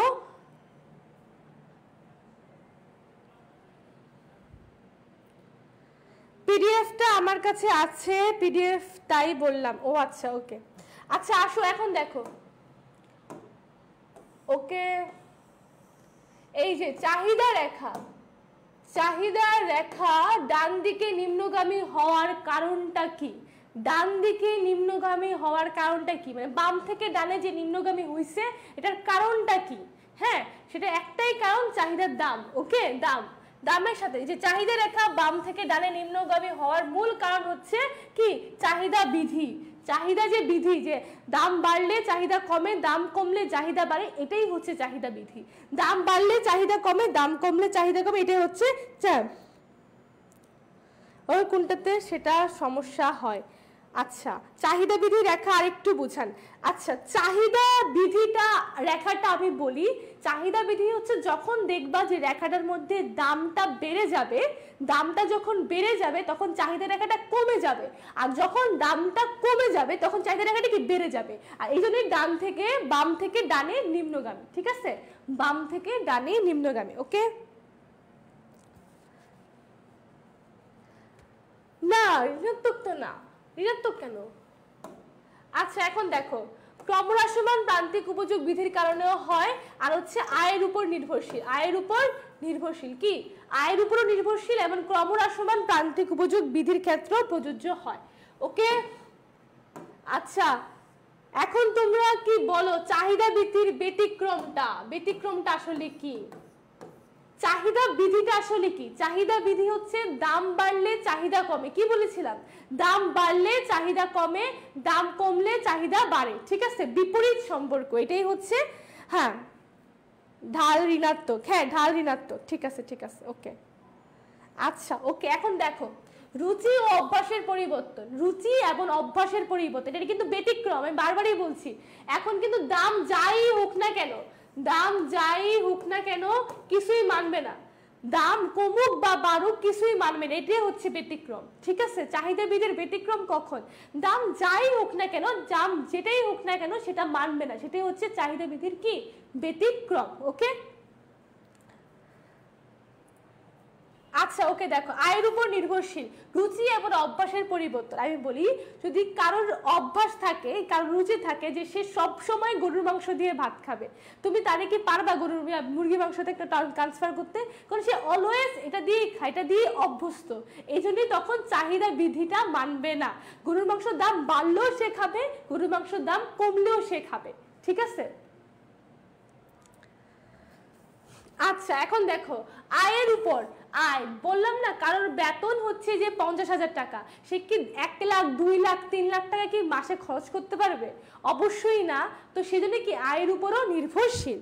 পিডিএফটা আমার কাছে আছে, পিডিএফ তাই বললাম, ও আচ্ছা ওকে। আচ্ছা আসো এখন দেখো, ওকে, এই যে চাহিদা রেখা, চাহিদা রেখা ডান দিকে নিম্নগামী হওয়ার কারণটা কি, ডান দিকে নিম্নগামী হওয়ার কারণটা কি, মানে বাম থেকে ডানে যে নিম্নগামী হইছে এটার কারণটা কি? হ্যাঁ সেটা একটাই কারণ, চাহিদার দাম, ওকে, দাম, দামের সাথে যে চাহিদা রেখা বাম থেকে ডানে নিম্নগামী হওয়ার মূল কারণ হচ্ছে কি চাহিদা বিধি, চাহিদা যে বিধি, যে দাম বাড়লে চাহিদা কমে, দাম কমলে চাহিদা বাড়ে, এটাই হচ্ছে চাহিদা বিধি, দাম বাড়লে চাহিদা কমে, দাম কমলে চাহিদা কমে, এটাই হচ্ছে ওই কোনটাতে সেটা সমস্যা হয়। আচ্ছা চাহিদা বিধি রেখা আরেকটু বুঝান। আচ্ছা চাহিদা বিধিটা রেখাটা আমি বলি, চাহিদা বিধি হচ্ছে যখন দেখবা যে রেখাটার মধ্যে দামটা বেড়ে যাবে, দামটা যখন বেড়ে যাবে তখন চাহিদা রেখাটা কমে যাবে, আর যখন দামটা কমে যাবে তখন চাহিদা রেখাটা কি বেড়ে যাবে, আর এই জন্যই ডান থেকে বাম থেকে ডানে নিম্নগামী, ঠিক আছে, বাম থেকে ডানে নিম্নগামী, ওকে। না ঋণাত্মক তো না, ঋণাত্মক কেন? আচ্ছা এখন দেখো ক্রমহ্রাসমান প্রান্তিক উপযোগ বিধির কারণেও হয়, আর হচ্ছে আয়ের উপর নির্ভরশীল, আয়ের উপর নির্ভরশীল, কি আয়ের উপর নির্ভরশীল এবং ক্রমহ্রাসমান প্রান্তিক উপযোগ বিধির ক্ষেত্রেও প্রযোজ্য হয়, ওকে। আচ্ছা এখন তোমরা কি বলো চাহিদা বৃদ্ধির ব্যতিক্রমটা, ব্যতিক্রমটা আসলে কি? চাহিদা বিধিটা আসলে কি? চাহিদা বিধি হচ্ছে দাম বাড়লে চাহিদা কমে। কি বলেছিলাম? দাম বাড়লে চাহিদা কমে, দাম কমলে চাহিদা বাড়ে। ঠিক আছে, বিপরীত সম্পর্ক এটাই হচ্ছে। হ্যাঁ, ঢাল ঋণাত্মক, হ্যাঁ ঢাল ঋণাত্মক। ঠিক আছে ঠিক আছে, ওকে। আচ্ছা ওকে, এখন দেখো রুচি ও অভ্যাসের পরিবর্তন, রুচি এবং অভ্যাসের পরিবর্তন এটা কিন্তু ব্যতিক্রম, আমি বারবারই বলছি। এখন কিন্তু দাম যাই হোক না কেন, দাম যাই হোক না কেন কিছুই মানবে না, দাম কমুক বা বাড়ুক কিছুই মানবে না, এটাই হচ্ছে ব্যতিক্রম। ঠিক আছে, চাহিদা বিধির ব্যতিক্রম কখন? দাম যাই হোক না কেন, দাম যেটাই হোক না কেন সেটা মানবে না, সেটাই হচ্ছে চাহিদা বিধির কি ব্যতিক্রম। ওকে আচ্ছা ওকে, দেখো আয়ের উপর নির্ভরশীল রুচি এবং অভ্যাসের পরিবর্তন। আমি বলি যদি কারোর অভ্যাস থাকে, কারোর রুচি থাকে যে সে সব সময় গরুর মাংস দিয়ে ভাত খাবে, তুমি তারে কি পারবা গরুর মুরগি মাংসতে একটা ট্রান্সফার করতে? কারণ সে অলওয়েজ এটা দিয়ে খায়, এটা দিয়ে অভ্যস্ত, এই জন্যই তখন চাহিদা বিধিটা মানবে না। গরুর মাংসের দাম বাড়লেও সে খাবে, গরুর মাংসের দাম কমলেও সে খাবে। ঠিক আছে, আচ্ছা এখন দেখো আয়ের উপর, আয় বললাম না কারোর বেতন হচ্ছে যে 50,000 টাকা, সে কি 1 লাখ 2 লাখ 3 লাখ টাকা কি মাসে খরচ করতে পারবে? অবশ্যই না। তো সেজন্য কি আয়ের উপরও নির্ভরশীল।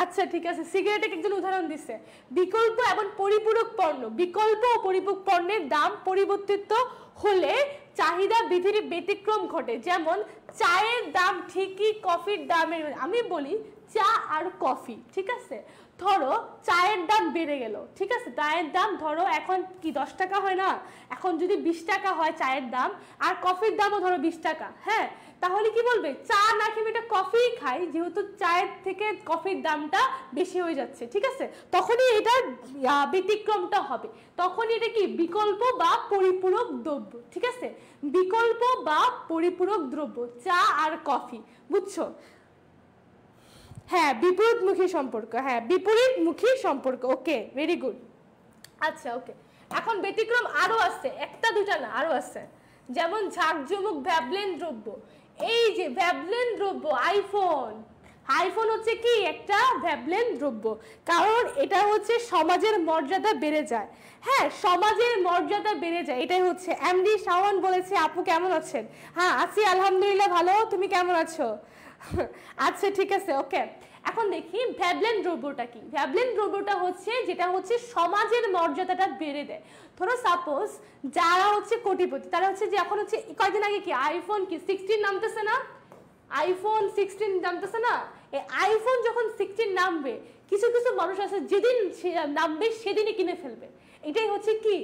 আচ্ছা ঠিক আছে, সিগারেটের একজন উদাহরণ দিচ্ছে, বিকল্প এবং পরিপূরক পণ্য, বিকল্প ও পরিপূরক পণ্যের দাম পরিবর্তিত হলে চাহিদা বিধির ব্যতিক্রম ঘটে। যেমন চায়ের দাম ঠিকই কফির দামের, আমি বলি চা আর কফি, ঠিক আছে, ধরো চায়ের দাম বেড়ে গেল, ঠিক আছে, চায়ের দাম ধরো এখন কি 10 টাকা হয় না, এখন যদি 20 টাকা হয় চায়ের দাম, আর কফির দামও ধরো 20 টাকা, হ্যাঁ, তাহলে কি বলবে? চা না খেয়ে এটা কফি খাই, যেহেতু চায়ের থেকে কফির দামটা বেশি হয়ে যাচ্ছে। ঠিক আছে, তখনই এটা ব্যতিক্রমটা হবে, তখন এটা কি বিকল্প বা পরিপূরক দ্রব্য। ঠিক আছে, বিকল্প বা পরিপূরক দ্রব্য চা আর কফি, বুঝছো? হ্যাঁ, বিপরীতমুখী সম্পর্ক, হ্যাঁ বিপরীতমুখী সম্পর্ক। ওকে, ভেরি গুড। আচ্ছা ওকে, এখন ব্যতিক্রম আরো আছে, একটা দুটা না, আরো আছে। যেমন ঝাঁকজমক ভ্যাবলেন দ্রব্য, এই যে ভ্যাবলেন দ্রব্য, আইফোন, আইফোন হচ্ছে কি একটা ভ্যাবলেন দ্রব্য, কারণ এটা হচ্ছে সমাজের মর্যাদা বেড়ে যায়। হ্যাঁ, সমাজের মর্যাদা বেড়ে যায়, এটাই হচ্ছে। এমডি শাওন বলেছে আপু কেমন আছেন? হ্যাঁ আছি আলহামদুলিল্লাহ ভালো, তুমি কেমন আছো? আচ্ছা ঠিক আছে, ওকে। এখন দেখি ভ্যাবলেন দ্রব্যটা কি। ভ্যাবলেন দ্রব্যটা হচ্ছে যেটা হচ্ছে সমাজের মর্যাদাটা বেড়ে দেয়। ধরো সাপোজ যারা হচ্ছে কোটিপতি, তারা হচ্ছে যে এখন হচ্ছে কয়েকদিন আগে কি আইফোন কি 16 নামতেছে না, আইফোন 16 নামতেছে না, এই আইফোন যখন 16 নামবে, কিছু কিছু মানুষ আছে যেদিন নামবে সেদিনই কিনে ফেলবে, এটাই হচ্ছে কি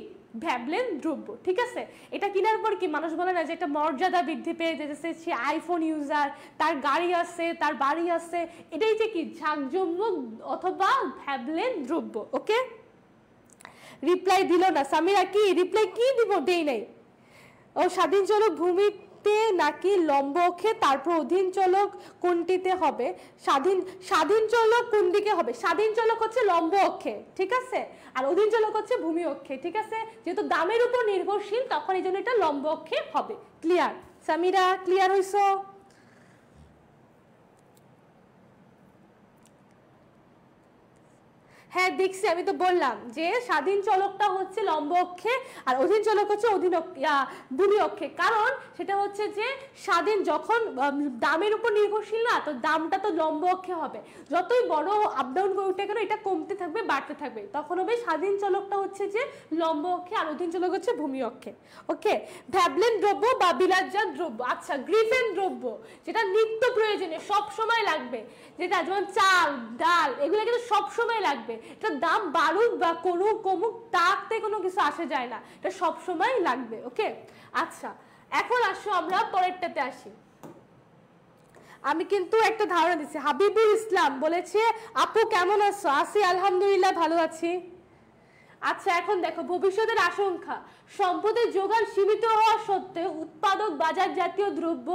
ভ্যাবলেন দ্রব্য। ঠিক আছে, এটা কেনার পর কি মানুষ বলে না যে একটা মর্যাদা বৃদ্ধি পেয়ে যেতেছে, সে আইফোন ইউজার, তার গাড়ি আছে, তার বাড়ি আছে, এটাই যে কি ঝাঁকজমক অথবা ভ্যাবলেন দ্রব্য। ওকে, রিপ্লাই দিল না সামিরা, কি রিপ্লাই কি দিব? দেই নাই। ও স্বাধীন চলক ভূমিতে নাকি লম্ব অক্ষে, তারপর অধীন চলক কোনটিতে হবে? স্বাধীন চলক কোন দিকে হবে? স্বাধীন চলক হচ্ছে লম্ব অক্ষে, ঠিক আছে, আর অধীন চলক হচ্ছে ভূমি অক্ষে। ঠিক আছে, যেহেতু দামের উপর নির্ভরশীল তখন এই জন্য এটা লম্ব অক্ষে হবে। ক্লিয়ার সামিরা? ক্লিয়ার হইছো? হ্যাঁ দেখছি, আমি তো বললাম যে স্বাধীন চলকটা হচ্ছে লম্ব অক্ষে আর অধীন চলক হচ্ছে ভূমি অক্ষে, কারণ সেটা হচ্ছে যে স্বাধীন যখন দামের উপর নির্ভরশীল না, তো দামটা তো লম্ব অক্ষে হবে, যতই বড় আপ ডাউন করে উঠে কেন এটা কমতে থাকবে বাড়তে থাকবে, তখন হবে স্বাধীন চলকটা হচ্ছে যে লম্ব অক্ষে আর অধীন চলক হচ্ছে ভূমি অক্ষে। ওকে, ভ্যাবলেন দ্রব্য বা বিলাসজাত দ্রব্য। আচ্ছা, গ্রিফেন দ্রব্য যেটা নিত্য প্রয়োজনীয়, সব সময় লাগবে, যেটা যেমন চাল ডাল এগুলো কিন্তু সব সময় লাগবে, এটা দাম বাড়ুক বা কমুক তাতে কোনো কিছু আসে যায় না, এটা সব সময় লাগবে। ওকে, আচ্ছা এখন আসো আমরা পরেরটাতে আসি। আমি কিন্তু একটা ধারণা দিচ্ছি, হাবিবুল ইসলাম বলেছে আপু কেমন আছো? আছি আলহামদুলিল্লাহ ভালো আছি। আচ্ছা এখন দেখো ভবিষ্যতের আশঙ্কা, সম্পদের যোগান সীমিত হওয়া সত্ত্বেও উৎপাদক বাজার জাতীয় দ্রব্য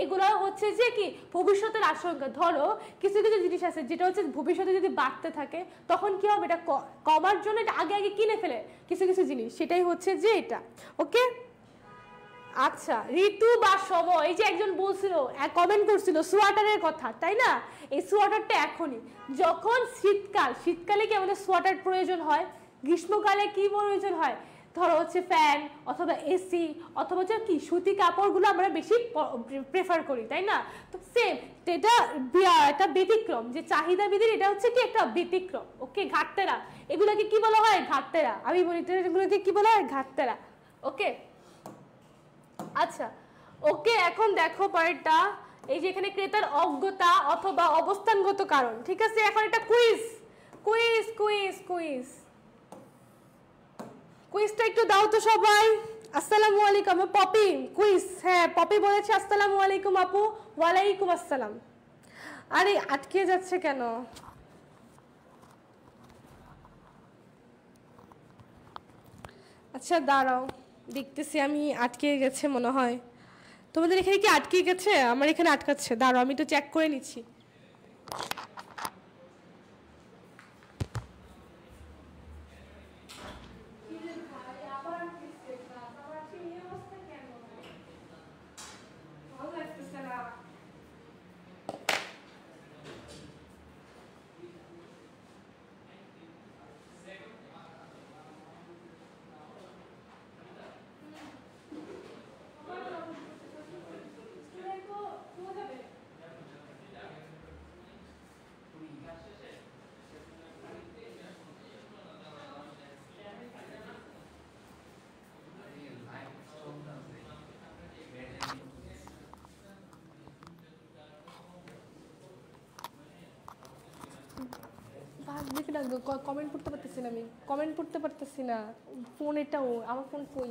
এগুলো হচ্ছে যে কি ভবিষ্যতের আশঙ্কা। ধরো কিছু কিছু জিনিস আছে যেটা হচ্ছে ভবিষ্যতে যদি বাড়তে থাকে তখন কি হবে, এটা কমার জন্য এটা আগে আগে কিনে ফেলে কিছু কিছু জিনিস, সেটাই হচ্ছে যে এটা। ওকে আচ্ছা, ঋতু বা সময়, এই যে একজন বলছিল, কমেন্ট করছিল সোয়াটারের কথা, তাই না? এই সোয়াটারটা এখনই, যখন শীতকাল, শীতকালে কি আমাদের সোয়াটার প্রয়োজন হয়, গ্রীষ্মকালে কি প্রয়োজন হয়, ধরো হচ্ছে ফ্যান অথবা এসি অথবা হচ্ছে কি সুতি কাপড়গুলো আমরা বেশি প্রেফার করি, তাই না? তো সেম এটা একটা ব্যতিক্রম, যে চাহিদা বিধির এটা হচ্ছে কি একটা ব্যতিক্রম। ওকে, ঘাটতেরা, এগুলোকে কি বলা হয়? ঘাটতেরা। আমি বলি এগুলোকে কি বলা হয়? ঘাটতেরা। ওকে, আচ্ছা, ওকে, এখন দেখো পরেরটা, এই যে এখানে ক্রেতার অজ্ঞতা অথবা অবস্থানগত কারণ। ঠিক আছে, এখন একটা কুইজ, কুইজ কুইজ কুইজ কুইজটা একটু দাও তো সবাই। আসসালামু আলাইকুম পপি, কুইজ। হ্যাঁ, পপি বলেছে আসসালামু আলাইকুম আপু। ওয়ালাইকুম আসসালাম। আরে আটকে যাচ্ছে কেন? আচ্ছা দাঁড়াও, দেখতেছি আমি, আটকে গেছে মনে হয়। তোমাদের এখানে কি আটকে গেছে? আমার এখানে আটকাচ্ছে, দাঁড়াও আমি তো চেক করে নিচ্ছি। কমেন্ট পড়তে পারতেছি না, আমি কমেন্ট পড়তে পারতেছি না। ফোন, এটাও আমার ফোন কই?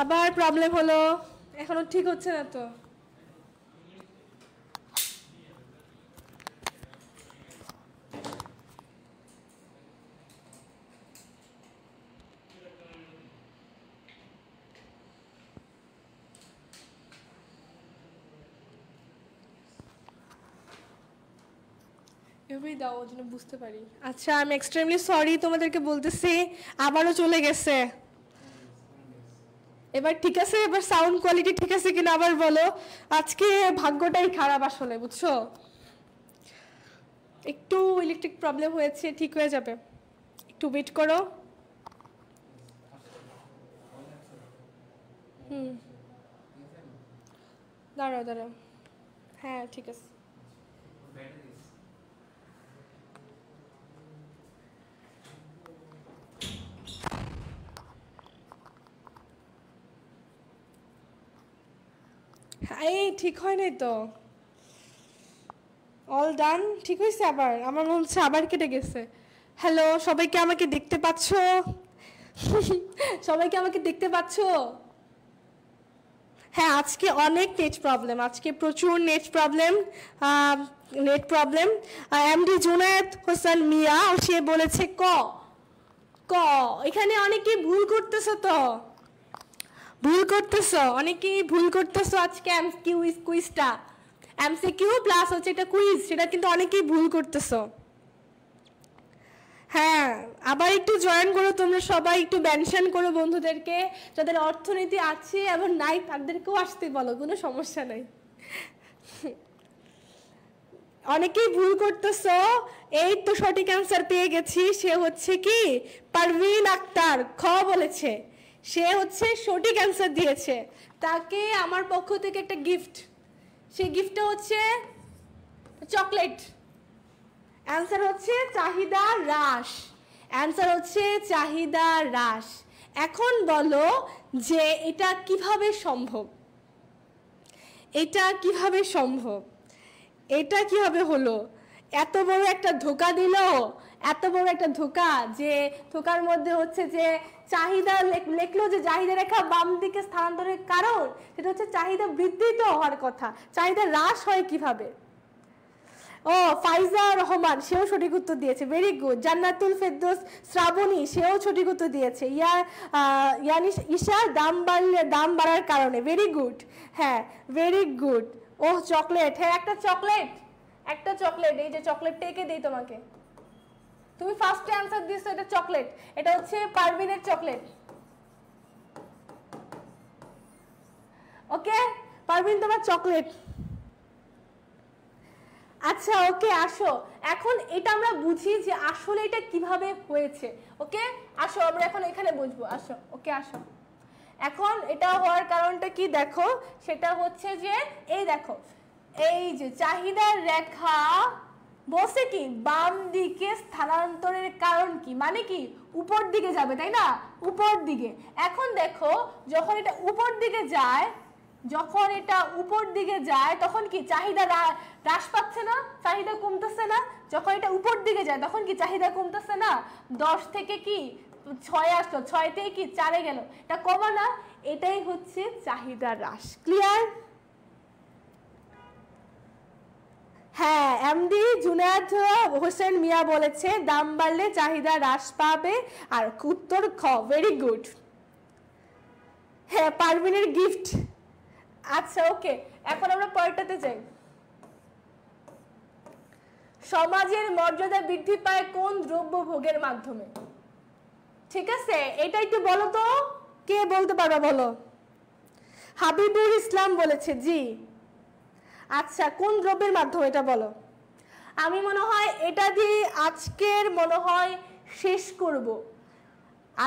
আবার প্রবলেম হলো, এখনো ঠিক হচ্ছে না তো। এভাবেই দাও, ওর জন্য বুঝতে পারি। আচ্ছা, আমি এক্সট্রিমলি সরি তোমাদেরকে বলতেছি, আবারও চলে গেছে। এবার ঠিক আছে? এবার সাউন্ড কোয়ালিটি ঠিক আছে কিনা আবার বলো। আজকে ভাগ্যটাই খারাপ আসলে, বুঝছো? একটু ইলেকট্রিক প্রবলেম হয়েছে, ঠিক হয়ে যাবে, একটু ওয়েট করো। দাঁড়াও দাঁড়াও, হ্যাঁ ঠিক আছে। এই ঠিক হয় নাই তো, অল ডান, ঠিক হয়েছে। আবার আমার মনে হচ্ছে আবার কেটে গেছে। হ্যালো, সবাইকে আমাকে দেখতে পাচ্ছ? সবাইকে আমাকে দেখতে পাচ্ছ? হ্যাঁ, আজকে অনেক নেট প্রবলেম, আজকে প্রচুর net problem. MD Junayed Hossain Mia, সে বলেছে ক ক। এখানে অনেকেই ভুল করতেছো তো, ভুল করতেছো, অনেকেই ভুল করতেছো। আজকে কুইজটা এমসিকিউ প্লাস হচ্ছে একটা কুইজ, সেটা কিন্তু অনেকেই ভুল করতেছো। হ্যাঁ, আবার একটু জয়েন করো তোমরা সবাই, একটু মেনশন করো বন্ধুদেরকে, যাদের অর্থনীতি আছে এবং নাই তাদেরকেও আসতে বলো, কোনো সমস্যা নাই। অনেকেই ভুল করতেছো। এই তো সঠিক অ্যান্সার পেয়ে গেছি, সে হচ্ছে কি পারভিন আক্তার, খ বলেছে, সে হচ্ছে সঠিক অ্যান্সার দিয়েছে। তাকে আমার পক্ষ থেকে একটা গিফট, সেই গিফটটা হচ্ছে চকলেট। অ্যান্সার হচ্ছে চাহিদা হ্রাস, অ্যান্সার হচ্ছে চাহিদা হ্রাস। এখন বলো যে এটা কিভাবে সম্ভব, এটা কিভাবে সম্ভব, এটা কিভাবে হলো? এত বড় একটা ধোঁকা দিল, এত বড় একটা ধোঁকা, যে ধোঁকার মধ্যে হচ্ছে যে চাহিদা লেখলো যে চাহিদা রেখা বাম দিকে স্থানান্তরের কারণ, সেটা হচ্ছে চাহিদা বৃদ্ধি তো হওয়ার কথা, চাহিদা হ্রাস হয় কিভাবে? ও ফাইজা রহমান, সেও সঠিক উত্তর দিয়েছে, ভেরি গুড। জান্নাতুল ফেরদৌস শ্রাবণী, সেও সঠিক উত্তর দিয়েছে। ঈশা, দাম বাড়ার কারণে, ভেরি গুড। হ্যাঁ, ভেরি গুড। ও চকলেট, হ্যাঁ একটা চকলেট, একটা চকলেট, এই যে চকলেটটা এঁকে দেই তোমাকে, তুমি ফার্স্টে অ্যান্সার দিছো এটা চকলেট, এটা হচ্ছে পারভিনের চকলেট। ওকে পারভিন তোমার চকলেট। আচ্ছা ওকে আসো, এখন এটা আমরা বুঝি যে আসলে এটা কিভাবে হয়েছে। ওকে আসো আমরা এখন এখানে বুঝবো, আসো ওকে আসো। এখন এটা হওয়ার কারণটা কি দেখো, সেটা হচ্ছে যে এই দেখো, এই যে চাহিদার রেখা বসে কি বাম দিকে স্থানান্তরের কারণ কি, মানে কি উপর দিকে যাবে তাই না, উপর দিকে। এখন দেখো যখন এটা উপর দিকে যায়, যখন এটা উপর দিকে যায় তখন কি চাহিদা হ্রাস পাচ্ছে না, চাহিদা কমতেছে না। যখন এটা উপর দিকে যায় তখন কি চাহিদা কমতেছে না, 10 থেকে কি 6 আসলো, 6 থেকে কি 4 গেল, এটা কমা না, এটাই হচ্ছে চাহিদা হ্রাস। ক্লিয়ার? হ্যাঁ এমডি জুনায়েদ হোসেন মিয়া বলেছে দাম বাড়লে চাহিদা হ্রাস পাবে, আর উত্তর খ। Very good. হ্যাঁ পারভিনের গিফট। আচ্ছা ওকে এখন আমরা পরেরটাতে যাই। সমাজের মর্যাদা বৃদ্ধি পায় কোন দ্রব্য ভোগের মাধ্যমে? ঠিক আছে এটা একটু বলো তো, কে বলতে পারবে বলো? হাবিবুল ইসলাম বলেছে জি। আচ্ছা কোন দ্রব্যের মাধ্যমে এটা বলো? আমি মনে হয় এটা দিয়ে আজকের মনে হয় শেষ করব।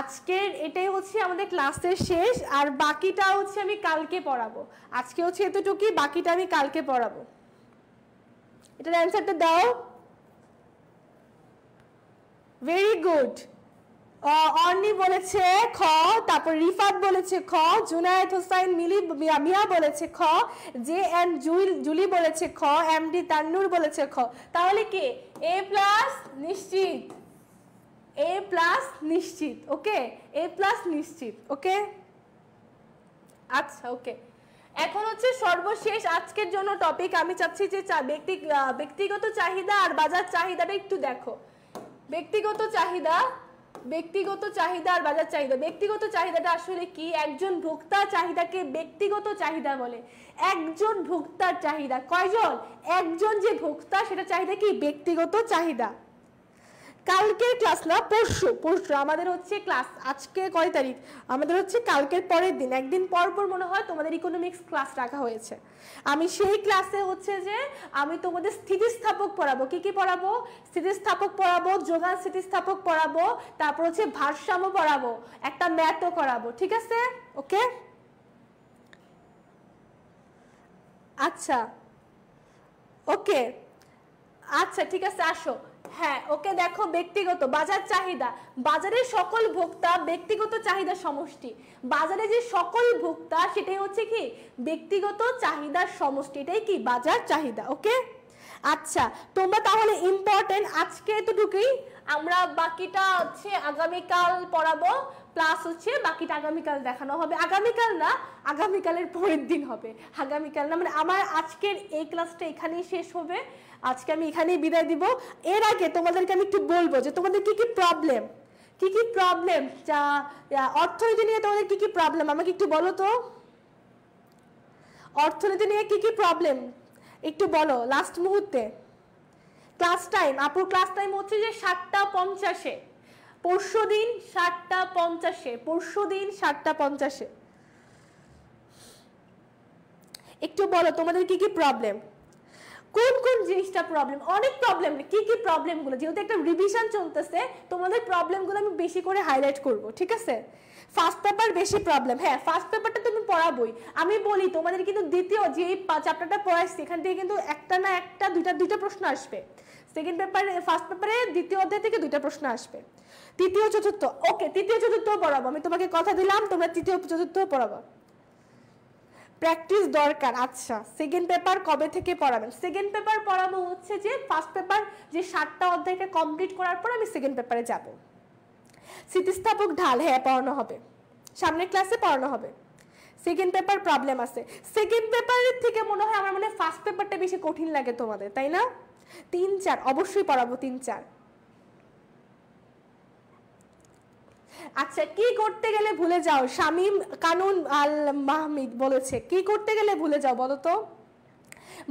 আজকের এটাই হচ্ছে আমাদের ক্লাসের শেষ, আর বাকিটা হচ্ছে আমি কালকে পড়াবো। আজকে হচ্ছে এতটুকুই, বাকিটা আমি কালকে পড়াবো। এটার অ্যান্সারটা দাও। Very good. অর্নি বলেছে খ, তারপর রিফাত বলেছে খ, জুনায়েদ হোসাইন মিয়া বলেছে খ, জে এন জুলি বলেছে খ, এমডি তান্নুর বলেছে খ। তাহলে কি এ প্লাস নিশ্চিত, এ প্লাস নিশ্চিত। ওকে এ প্লাস নিশ্চিত। ওকে আচ্ছা ওকে এখন হচ্ছে সর্বশেষ আজকের জন্য টপিক, আমি চাচ্ছি যে ব্যক্তিগত চাহিদা আর বাজার চাহিদাটা একটু দেখো। ব্যক্তিগত চাহিদা আর বাজার চাহিদা। ব্যক্তিগত চাহিদাটা আসলে কি? একজন ভোক্তার চাহিদাকে ব্যক্তিগত চাহিদা বলে। একজন ভোক্তার চাহিদা, কয়জন? একজন যে ভোক্তা সেটা চাহিদা কি? ব্যক্তিগত চাহিদা। কালকের ক্লাস না পরশু আমাদের হচ্ছে ক্লাস, আজকে কয় তারিখ? আমাদের হচ্ছে কালকের পরের দিন, একদিন পর পর মনে হয় তোমাদের ইকোনমিক্স ক্লাস রাখা হয়েছে। আমি সেই ক্লাসে হচ্ছে যে আমি তোমাদের স্থিতিস্থাপক পড়াবো। কি কি পড়াবো? স্থিতিস্থাপক পড়াবো, যোগান স্থিতিস্থাপক পড়াবো, তারপর হচ্ছে ভারসাম্য পড়াবো, একটা ম্যাথও করাবো। ঠিক আছে ওকে আচ্ছা ওকে আচ্ছা ঠিক আছে আসো। হ্যাঁ ওকে দেখো ব্যক্তিগত বাজার চাহিদা, বাজারের সকল ভোক্তা ব্যক্তিগত চাহিদার সমষ্টি। বাজারে যে সকল ভোক্তা সেটাই হচ্ছে কি? ব্যক্তিগত চাহিদার সমষ্টি, এটাই কি? বাজার চাহিদা। ওকে আচ্ছা তোমরা তাহলে ইম্পর্টেন্ট আজকে এতটুকুই, আমরা বাকিটা হচ্ছে আগামীকাল পড়াবো, প্লাস হচ্ছে বাকিটা আগামীকাল দেখানো হবে। আগামীকাল না, আগামীকালের পরের দিন হবে। আগামীকাল না মানে আমার আজকের এই ক্লাসটা এখানেই শেষ হবে, আজকে আমি এখানেই বিদায় দিব। এর আগে তোমাদেরকে আমি একটু বলবো যে তোমাদের কি কি প্রবলেম, যা অর্থনীতি নিয়ে তোমাদের কি কি প্রবলেম আমাকে একটু বলো তো। অর্থনীতি নিয়ে কি কি প্রবলেম একটু বলো লাস্ট মুহূর্তে। ক্লাস টাইম, আপুর ক্লাস টাইম হচ্ছে যে 7:50, পরশুদিন 7:50, পরশুদিন 7:50। একটু বলো তোমাদের কি কি প্রবলেম, কোন কোন জিনিসটা প্রবলেম? অনেক প্রবলেম, কি কি প্রবলেমগুলো, যেহেতু একটা রিভিশন চলতেছে তোমাদের প্রবলেমগুলো আমি বেশি করে হাইলাইট করব। ঠিক আছে ফার্স্ট পেপার বেশি প্রবলেম, হ্যাঁ ফার্স্ট পেপারটা তুমি পড়াবোই। আমি বলি তোমাদের কিন্তু দ্বিতীয় যে চ্যাপ্টারটা পড়াচ্ছি এখান থেকে কিন্তু একটা না একটা দুইটা প্রশ্ন আসবে। সেকেন্ড পেপারে, ফার্স্ট পেপারে দ্বিতীয় অধ্যায় থেকে 2টা প্রশ্ন আসবে। তৃতীয় চতুর্থ, ওকে তৃতীয় চতুর্থ পড়াবো, আমি তোমাকে কথা দিলাম তোমরা তৃতীয় চতুর্থ পড়াবো। প্র্যাকটিস দরকার। আচ্ছা সেকেন্ড পেপার কবে থেকে পড়াবেন? সেকেন্ড পেপার পড়াবো হচ্ছে যে ফার্স্ট পেপার যে 7টা অধ্যায়টা কমপ্লিট করার পর আমি সেকেন্ড পেপারে যাব। স্থিতিস্থাপক ঢাল হ্যাঁ পড়ানো হবে, সামনের ক্লাসে পড়ানো হবে। সেকেন্ড পেপার প্রবলেম আছে, সেকেন্ড পেপারের থেকে মনে হয় আমার ফার্স্ট পেপারটা বেশি কঠিন লাগে তোমাদের, তাই না? 3-4 অবশ্যই পড়াবো, 3-4। আচ্ছা কি করতে গেলে ভুলে যাও? শামীম কানুন আল মাহমিদ বলেছে কি করতে গেলে ভুলে যাও বলো তো?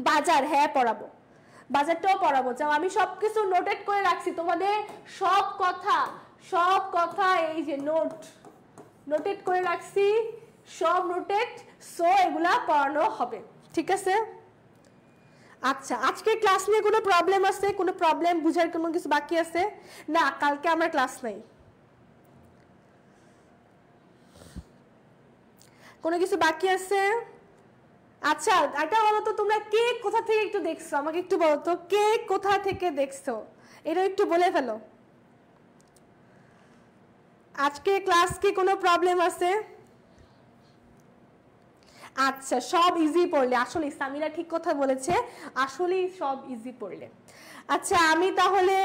বাজার হ্যাঁ পড়াবো, বাজারটাও পড়াবো। যাও, আমি সবকিছু নোটেট করে রাখছি, তোমাদের সব কথা এই যে নোটেট করে রাখছি, সব নোটেট। সো এগুলা পড়ানো হবে, ঠিক আছে? আচ্ছা, আজকে ক্লাস নিয়ে কোনো প্রবলেম আছে? কোনো প্রবলেম, বুঝার কোনো কিছু বাকি আছে? না, কালকে আমার ক্লাস নাই। কোনো কিছু বাকি আছে? আচ্ছা, এটা বলো তো, তোমরা কে কোথা থেকে একটু দেখছো, আমাকে একটু বলো তো, কে কোথা থেকে দেখছো, এটা একটু বলে ফেলো। আজকে ক্লাস কি কোনো প্রবলেম আছে? আচ্ছা, সব ইজি পড়লে, আসলে সামিরা ঠিক কথা বলেছে, আসলে সব ইজি পড়লে। আচ্ছা, আমি তাহলে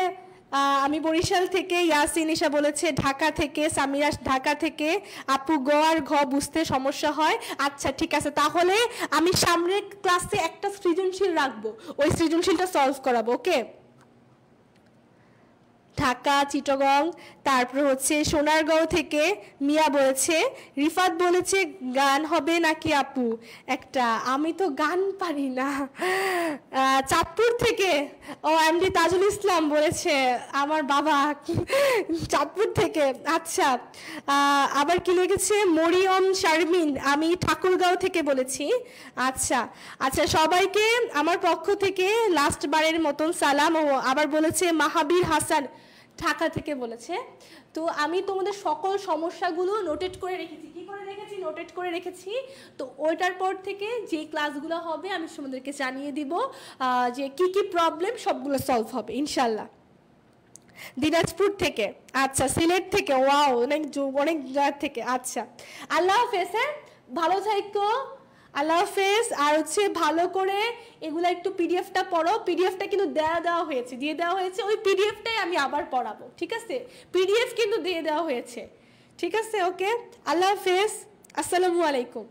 আমি বরিশাল থেকে, ইয়াসিন ঈশা বলেছে ঢাকা থেকে, সামিরা ঢাকা থেকে, আপু গ আর ঘ বুঝতে সমস্যা হয়। আচ্ছা ঠিক আছে, তাহলে আমি সামনের ক্লাসে একটা সৃজনশীল রাখবো, ওই সৃজনশীলটা সলভ করাবো, ওকে? ঢাকা, চিটাগং, তারপর হচ্ছে সোনারগাঁও থেকে মিয়া বলেছে, রিফাত বলেছে গান হবে নাকি আপু একটা, আমি তো গান পারি না। চাঁদপুর থেকে ও এমডি তাজুল ইসলাম বলেছে আমার বাবা চাঁদপুর থেকে। আচ্ছা, আবার কি লিখেছে মরিয়ম শারমিন, আমি ঠাকুরগাঁও থেকে বলেছি। আচ্ছা আচ্ছা, সবাইকে আমার পক্ষ থেকে লাস্ট বারের মতন সালাম। ও আবার বলেছে মাহাবীর হাসান ঢাকা থেকে বলেছে। তো আমি তোমাদের সকল সমস্যাগুলো নোটেট করে রেখেছি। কি করে রেখেছি? নোটেট করে রেখেছি। তো ওইটার পর থেকে যে ক্লাসগুলো হবে আমি তোমাদেরকে জানিয়ে দিব যে কি কি প্রবলেম, সবগুলো সলভ হবে ইনশাল্লাহ। দিনাজপুর থেকে, আচ্ছা সিলেট থেকে, ওয়াও, অনেক জায়গা থেকে। আচ্ছা, আল্লাহ হাফেজ, হ্যাঁ ভালো থাকো, আল্লাহ হাফেজ। আর হচ্ছে ভালো করে এগুলা একটু পিডিএফটা পড়ো, পিডিএফটা কিন্তু দিয়ে দেওয়া হয়েছে, ওই পিডিএফটাই আমি আবার পড়াবো, ঠিক আছে? পিডিএফ কিন্তু দিয়ে দেওয়া হয়েছে, ঠিক আছে? ওকে, আল্লাহ হাফেজ, আসসালামু আলাইকুম।